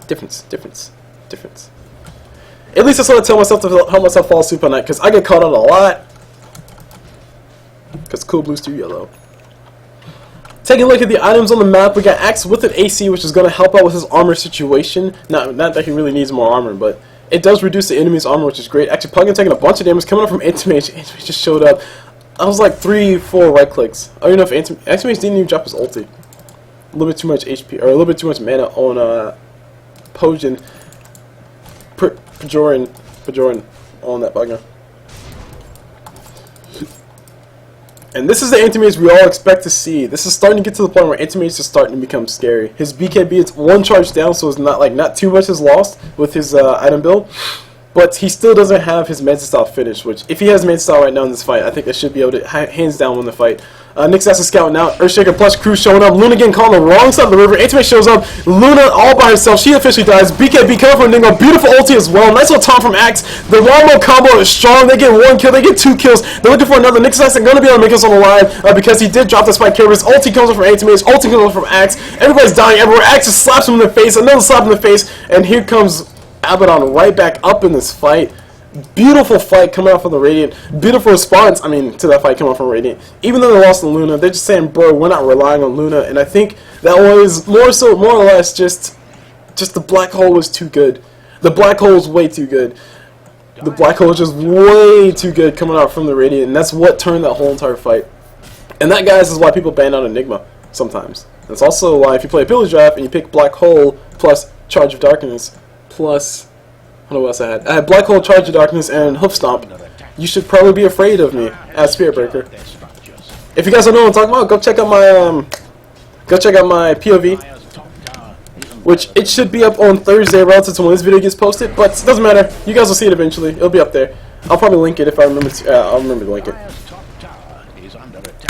Difference. At least that's what I tell myself to help myself fall asleep at night, because I get caught out a lot. Because Cool Blue's too yellow. Taking a look at the items on the map, we got Axe with an AC, which is going to help out with his armor situation. Not that he really needs more armor, but it does reduce the enemy's armor, which is great. Actually, Pugna taking a bunch of damage coming up from Anti-Mage. Anti-Mage just showed up. I was like 3-4 right clicks. I don't know if Anti-Mage didn't even drop his ulti. A little bit too much HP, or a little bit too much mana on Potion. Pajoran on that Pugna. And this is the Anti-Mage we all expect to see. This is starting to get to the point where Anti-Mage is starting to become scary. His BKB, it's 1 charge down, so it's not too much is lost with his item build. But he still doesn't have his Manta Style finish, which if he has Manta Style right now in this fight, I think they should be able to hands down win the fight. Nick's has a scout now. Earthshaker plus crew showing up. Luna getting caught on the wrong side of the river. Anti-Mage shows up. Luna all by herself. She officially dies. BKB coming from Enigma. Beautiful ulti as well. Nice little taunt from Axe. The Wombo combo is strong. They get 1 kill. They get 2 kills. They're looking for another. Nick's not going to be able to make us on the line because he did drop the spike kill. His ulti comes up from Anti-Mage. Ulti comes up from Axe. Everybody's dying everywhere. Axe just slaps him in the face. Another slap in the face. And here comes Abaddon right back up in this fight. Beautiful fight coming out from the Radiant. Beautiful response, to that fight coming out from Radiant. Even though they lost to Luna, they're just saying, bro, we're not relying on Luna. And I think that was more or less just the Black Hole was too good. The Black Hole is way too good. The Black Hole is just way too good coming out from the Radiant. And that's what turned that whole entire fight. And that, guys, is why people ban out Enigma sometimes. That's also why if you play a Pillage Draft and you pick Black Hole plus Charge of Darkness plus... I don't know what else I had. I had Black Hole, Charge of Darkness, and Hoof Stomp. You should probably be afraid of me as Spirit Breaker. If you guys don't know what I'm talking about, go check out my POV, which it should be up on Thursday relative to when this video gets posted. But it doesn't matter. You guys will see it eventually. It'll be up there. I'll probably link it if I remember. I'll remember to link it.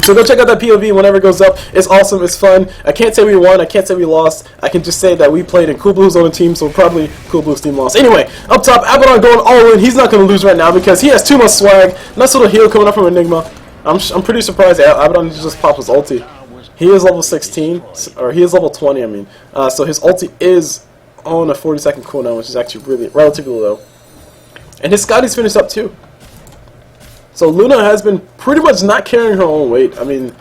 So go check out that POV whenever it goes up. It's awesome. It's fun. I can't say we won. I can't say we lost. I can just say that we played and Cool Blue's on the team, so probably Cool Blue's team lost. Anyway, up top, Abaddon going all in. He's not going to lose right now because he has too much swag. Nice little heal coming up from Enigma. I'm pretty surprised Abaddon just popped his ulti. He is level 16, or he is level 20, I mean. So his ulti is on a 40-second cooldown, which is actually really relatively low. And his Scotty's finished up too. So Luna has been pretty much not carrying her own weight. I mean,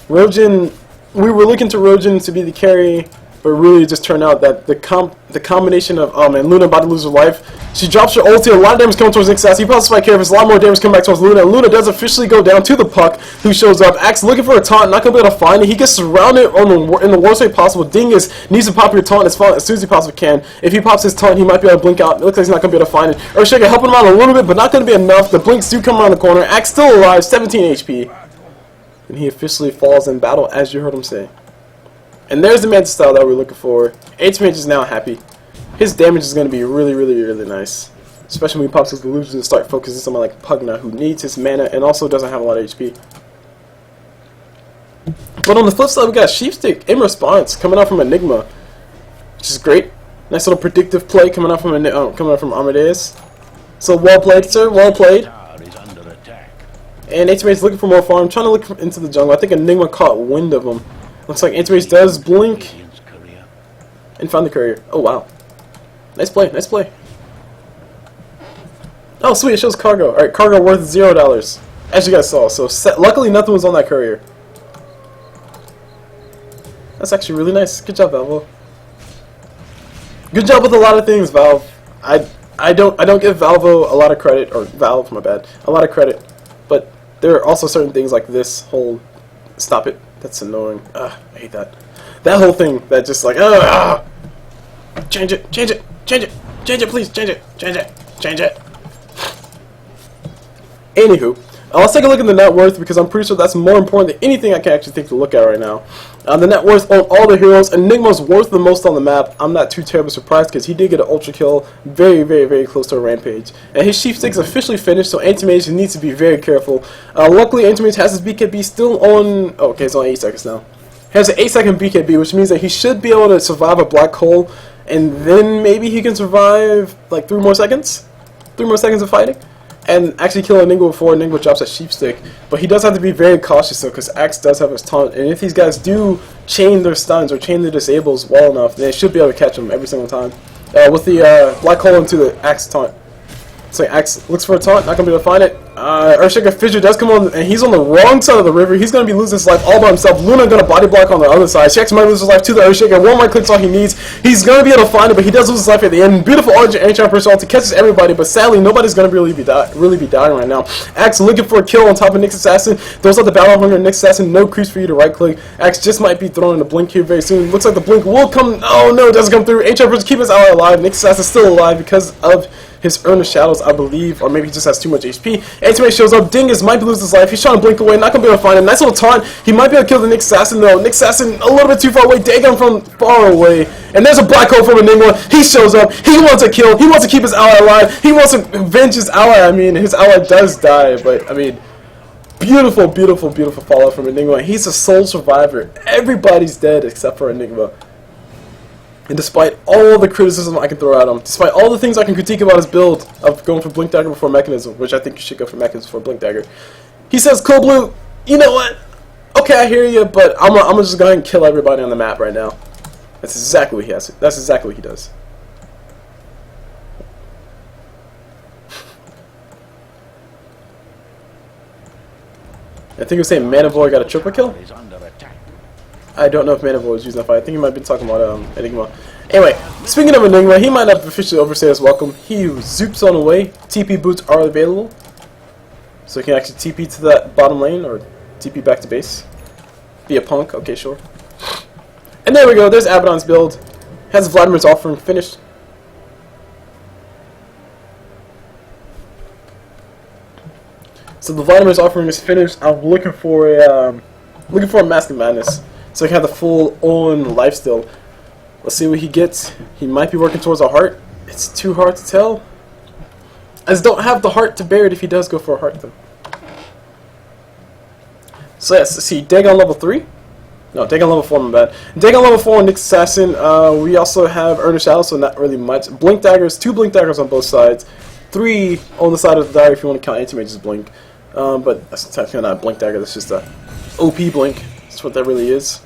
Rojin, we were looking to Rojin to be the carry, but really it just turned out that the combination of, oh man, Luna about to lose her life. She drops her ulti, a lot of damage coming towards Nick's ass. He pops spike here, there's a lot more damage coming back towards Luna. And Luna does officially go down to the Puck, who shows up. Axe looking for a taunt, not going to be able to find it. He gets surrounded in the worst way possible. Dingus needs to pop your taunt as soon as he possibly can. If he pops his taunt, he might be able to blink out. It looks like he's not going to be able to find it. Earthshaker helping him out a little bit, but not going to be enough. The blinks do come around the corner. Axe still alive, 17 HP. And he officially falls in battle, as you heard him say. And there's the Manta style that we're looking for. Anti-Mage is now happy. His damage is going to be really, really, really nice. Especially when he pops his delusions and start focusing on someone like Pugna, who needs his mana and also doesn't have a lot of HP. But on the flip side, we got Sheepstick in response coming out from Enigma, which is great. Nice little predictive play coming out from Amadeus. So well played, sir. Well played. And Anti-Mage is looking for more farm, trying to look into the jungle. I think Enigma caught wind of him. Looks like Anti-Mage does blink and found the courier. Oh wow. Nice play, nice play. Oh sweet, it shows cargo. Alright, cargo worth $0, as you guys saw. So luckily nothing was on that courier. That's actually really nice. Good job, Valvo. Good job with a lot of things, Valve. I don't give Valvo a lot of credit, or Valve, my bad, a lot of credit. But there are also certain things like this whole stop it. That's annoying. I hate that. That whole thing that just like change it, change it, change it, change it, please, change it, change it, change it. Anywho, let's take a look at the net worth, because I'm pretty sure that's more important than anything I can actually take a look at right now. The net worth on all the heroes, Enigma's worth the most on the map. I'm not too terribly surprised, because he did get an ultra kill very, very, very close to a rampage. And his Sheepstick's officially finished, so Anti-Mage needs to be very careful. Luckily, Anti-Mage has his BKB still on, oh, okay, it's on 8 seconds now. He has an 8-second BKB, which means that he should be able to survive a black hole, and then maybe he can survive like 3 more seconds? 3 more seconds of fighting? And actually kill Enigma before Enigma drops a Sheepstick. But he does have to be very cautious though, because Axe does have his taunt. And if these guys do chain their stuns or chain their disables well enough, they should be able to catch him every single time. With the black hole into the Axe taunt. So Axe looks for a taunt, not going to be able to find it. Earthshaker Fissure does come on, and he's on the wrong side of the river. He's going to be losing his life all by himself. Luna going to body block on the other side. Shax might lose his life to the Earthshaker. One more click's all he needs. He's going to be able to find it, but he does lose his life at the end. Beautiful Archer personality catches everybody, but sadly nobody's going to really be dying right now. Axe looking for a kill on top of Nick's Assassin. Throws out the Battle Hunger. Nick's Assassin, no creeps for you to right click. Axe just might be throwing a blink here very soon. Looks like the blink will come. Oh no, it doesn't come through. HR keep his ally alive. Nick's Assassin still alive because of his Urn Shadows, I believe, or maybe he just has too much HP. Anti-Mage shows up. Dingus might lose his life. He's trying to blink away, not going to be able to find him. Nice little taunt. He might be able to kill the Nick Assassin, though. Nick Assassin a little bit too far away. Dagon from far away. And there's a black hole from Enigma. He shows up. He wants to kill. He wants to keep his ally alive. He wants to avenge his ally. I mean, his ally does die, but, I mean, beautiful, beautiful, beautiful fallout from Enigma. He's a sole survivor. Everybody's dead except for Enigma. And despite all the criticism I can throw at him, despite all the things I can critique about his build of going for Blink Dagger before Mechanism, which I think you should go for Mechanism before Blink Dagger, he says, "Cool Blue, you know what? Okay, I hear you, but I'm gonna just go ahead and kill everybody on the map right now." That's exactly what he has. That's exactly what he does. I think he was saying Manivore got a triple kill. I don't know if Manivore was using that fight. I think he might be talking about Enigma. Anyway, speaking of Enigma, he might have officially overstayed his welcome. He zoops on away. TP boots are available. So he can actually TP to that bottom lane, or TP back to base. Be a punk, okay, sure. And there we go, there's Abaddon's build. Has Vladimir's offering finished. So the Vladimir's offering is finished. I'm looking for a Mask of Madness, so he can have the full-on lifesteal. Let's see what he gets. He might be working towards a heart. It's too hard to tell. I just don't have the heart to bear it if he does go for a heart, though. So yes, let's see. Dagon level 3? No, Dagon level 4, my bad. Dagon level 4 on Nick's Assassin. We also have Urn Shadow, so not really much. Blink Daggers, 2 Blink Daggers on both sides. 3 on the side of the dagger if you want to count Anti-Mage's Blink. But that's technically not a Blink Dagger, that's just a OP Blink. That's what that really is.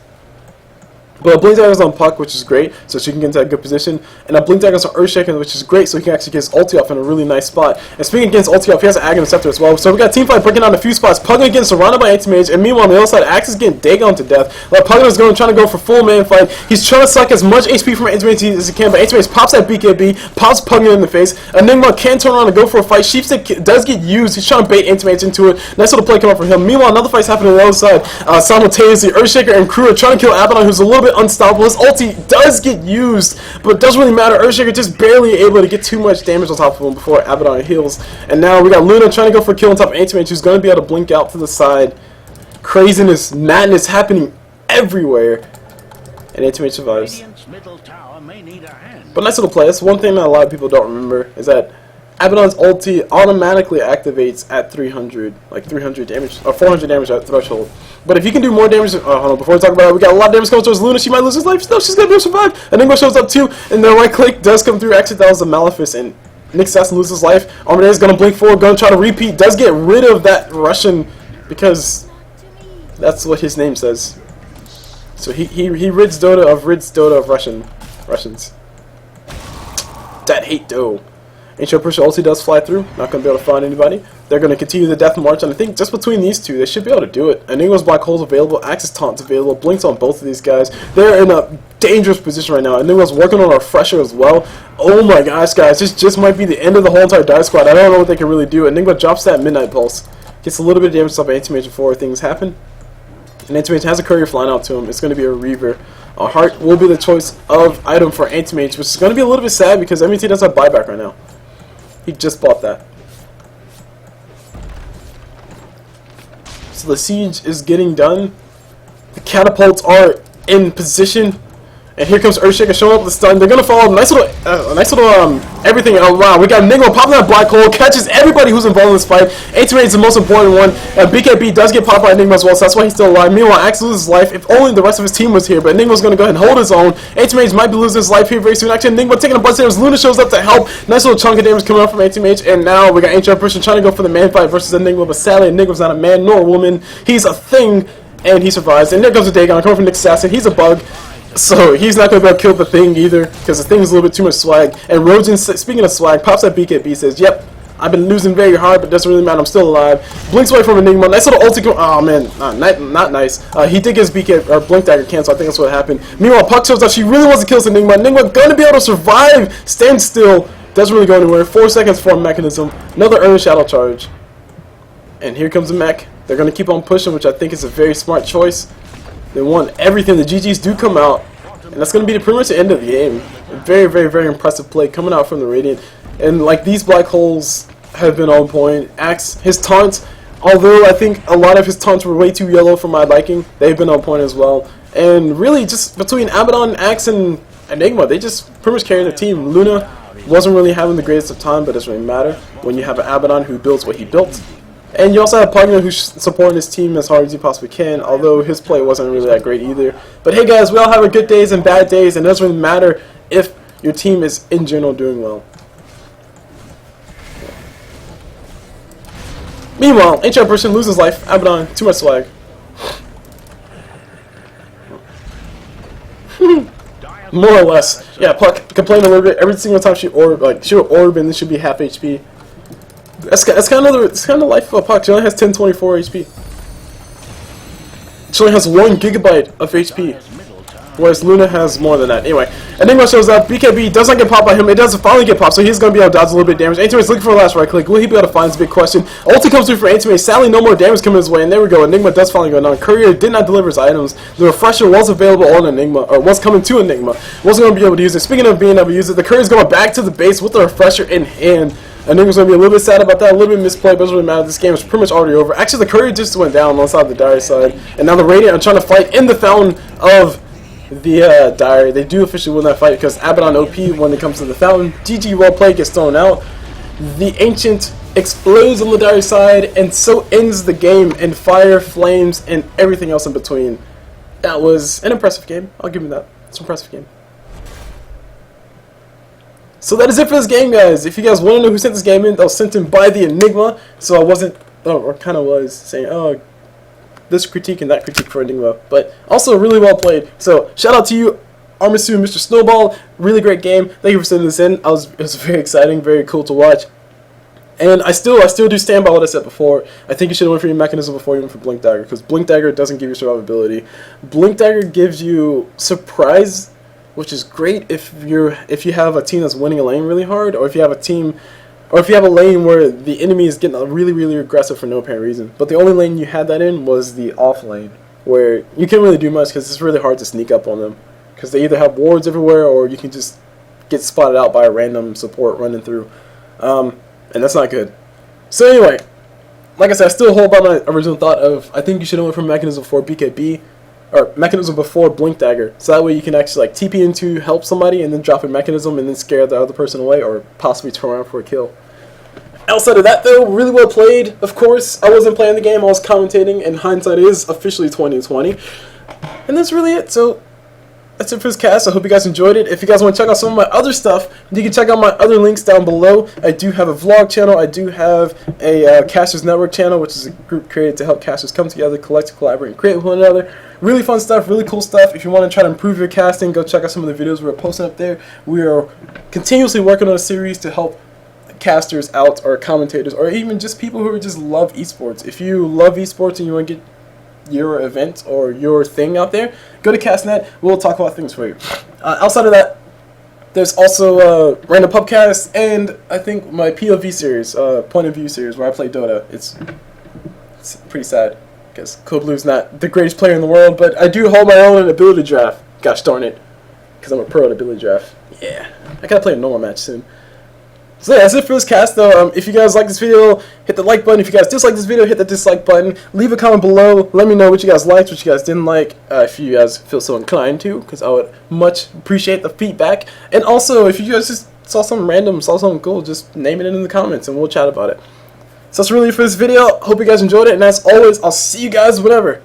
But Blink Dagger's on Puck, which is great, so she can get into a good position. And a Blink Dagger's on Earthshaker, which is great, so he can actually get his ulti off in a really nice spot. And speaking against ulti off, he has an Aghanim Scepter as well. So we got team fight breaking down a few spots. Pugna getting surrounded by Anti-Mage, and meanwhile on the other side, Axe is getting Dagon to death. Like Pugna's trying to go for full man fight. He's trying to suck as much HP from Anti-Mage as he can, but Anti-Mage pops that BKB, pops Pugna in the face. Enigma can turn around and go for a fight. Sheepstick does get used. He's trying to bait Anti-Mage into it. Nice little play coming up from him. Meanwhile, another fight's happening on the other side. Simultaneously, Earthshaker and crew are trying to kill Abaddon, who's a little bit unstoppable. His ulti does get used, but it doesn't really matter. Earthshaker just barely able to get too much damage on top of him before Abaddon heals. And now we got Luna trying to go for a kill on top of Anti-Mage, who's going to be able to blink out to the side. Craziness, madness happening everywhere. And Anti-Mage survives. But nice little play. That's one thing that a lot of people don't remember, is that Abaddon's ulti automatically activates at 300, like 300 damage, or 400 damage at threshold. But if you can do more damage, hold on, before we talk about it, we got a lot of damage coming towards Luna. She might lose his life. No, she's going to be able to survive. Enigma shows up too, and the right click does come through. Actually, that was a Malefice, and Nick Sasson loses his life. Armadeus is going to blink forward, going to try to repeat. Does get rid of that Russian, because that's what his name says. So he rids Dota of Russians. That hate dough. Ancient Apparition ulti does fly through, not going to be able to find anybody. They're going to continue the death march, and I think just between these two, they should be able to do it. Enigma's Black Hole's available, Axe's Taunt's available, Blink's on both of these guys. They're in a dangerous position right now. Enigma's working on a Refresher as well. Oh my gosh, guys, this just might be the end of the whole entire Dire Squad. I don't know what they can really do. Enigma drops that Midnight Pulse, gets a little bit of damage off Anti-Mage before things happen. And Anti-Mage has a courier flying out to him. It's going to be a Reaver. A Heart will be the choice of item for Anti-Mage, which is going to be a little bit sad because MT doesn't have buyback right now. He just bought that. So the siege is getting done. The catapults are in position. And here comes Earthshaker showing up with the stun. They're going to follow nice little everything. Oh wow, we got Enigma popping that Black Hole, catches everybody who's involved in this fight. Anti-Mage is the most important one. BKB does get popped by Enigma as well, so that's why he's still alive. Meanwhile, Axe loses his life. If only the rest of his team was here, but Enigma's going to go ahead and hold his own. Anti-Mage might be losing his life here very soon. Actually, Enigma taking a bunch of damage. Luna shows up to help. Nice little chunk of damage coming up from Anti-Mage, and now we got Ancient Apparition trying to go for the man fight versus Enigma, but sadly Enigma's not a man nor a woman. He's a thing, and he survives. And there goes the Dagon coming from Nick Sasson. He's a bug. So he's not going to be able to kill the Thing either, because the Thing is a little bit too much swag. And Rojan, speaking of swag, pops that BKB, says, yep, I've been losing very hard, but it doesn't really matter, I'm still alive. Blinks away from Enigma, nice little ulti, oh man, not nice. He did get his BK, or Blink Dagger cancel, I think that's what happened. Meanwhile, Puck shows up, she really wants to kill this Enigma. Enigma going to be able to survive, stand still, doesn't really go anywhere. 4 seconds for a mechanism, another Earth Shadow charge. And here comes the mech. They're going to keep on pushing, which I think is a very smart choice. They want everything. The GGs do come out, and that's going to be pretty much the end of the game. A very, very, very impressive play coming out from the Radiant. And like these black holes have been on point. Axe, his taunts, although I think a lot of his taunts were way too yellow for my liking, they've been on point as well. And really, just between Abaddon, Axe, and Enigma, they just pretty much carried the team. Luna wasn't really having the greatest of time, but it doesn't really matter when you have an Abaddon who builds what he built. And you also have Pugna, who's supporting his team as hard as he possibly can, although his play wasn't really that great either. But hey guys, we all have our good days and bad days, and it doesn't really matter if your team is in general doing well. Meanwhile, Ancient Apparition loses life. Abaddon, too much swag. More or less. Yeah, Puck complained a little bit every single time she orb, like she'll orb and this should be half HP. That's kind of the life of a Puck. She only has 1024 HP. She only has 1 gigabyte of HP, whereas Luna has more than that. Anyway, Enigma shows up. BKB does not get popped by him. It does finally get popped, so he's going to be able to dodge a little bit of damage. Anti-Mage's looking for a last right click. Will he be able to find? This big question. Ulti comes through for Anti-Mage. Sadly, no more damage coming his way, and there we go. Enigma does finally go down. Courier did not deliver his items. The Refresher was available on Enigma, or was coming to Enigma. Wasn't going to be able to use it. Speaking of being able to use it, the Courier's going back to the base with the Refresher in hand. Enigma's going to be a little bit sad about that, a little bit misplayed, but it doesn't really matter. This game is pretty much already over. Actually, the Courier just went down on the side of the Dire side, and now the Radiant are trying to fight in the fountain of the Dire. They do officially win that fight because Abaddon OP when it comes to the fountain. GG, well played, gets thrown out. The Ancient explodes on the Dire side, and so ends the game in fire, flames, and everything else in between. That was an impressive game. I'll give you that. It's an impressive game. So that is it for this game, guys. If you guys want to know who sent this game in, that was sent in by the Enigma. So I wasn't, or kind of was, saying, oh, this critique and that critique for Enigma, but also really well played. So shout out to you, Armasu and Mr. Snowball. Really great game. Thank you for sending this in. It was very exciting, very cool to watch. And I still do stand by what I said before. I think you should have went for your mechanism before you went for Blink Dagger, because Blink Dagger doesn't give you survivability. Blink Dagger gives you surprise, which is great if you have a team that's winning a lane really hard, or if you have a lane where the enemy is getting really aggressive for no apparent reason. But the only lane you had that in was the off lane, where you can't really do much because it's really hard to sneak up on them, because they either have wards everywhere or you can just get spotted out by a random support running through. And that's not good. So anyway, like I said, I still hold by my original thought of I think you should have went for mechanism before BKB, or mechanism before Blink Dagger. So that way you can actually like TP into help somebody and then drop a mechanism and then scare the other person away, or possibly turn around for a kill. Outside of that though, really well played. Of course, I wasn't playing the game, I was commentating, and hindsight is officially 2020. And that's really it. So that's it for this cast. I hope you guys enjoyed it. If you guys want to check out some of my other stuff, you can check out my other links down below. I do have a vlog channel. I do have a Casters Network channel, which is a group created to help casters come together, collect, collaborate, and create with one another. Really fun stuff, really cool stuff. If you want to try to improve your casting, go check out some of the videos we're posting up there. We are continuously working on a series to help casters out, or commentators, or even just people who just love esports. If you love esports and you want to get your event or your thing out there, go to CastNet. We'll talk about things for you. Outside of that, there's also random pubcasts, and I think my POV series, point of view series, where I play Dota. It's pretty sad because Koblu's not the greatest player in the world, but I do hold my own in ability draft. Gosh darn it, because I'm a pro at ability draft. Yeah, I gotta play a normal match soon. So yeah, that's it for this cast though. If you guys like this video, hit the like button. If you guys dislike this video, hit the dislike button. Leave a comment below. Let me know what you guys liked, what you guys didn't like, if you guys feel so inclined to, because I would much appreciate the feedback. And also, if you guys just saw something random, saw something cool, just name it in the comments and we'll chat about it. So that's really it for this video. Hope you guys enjoyed it, and as always, I'll see you guys whenever.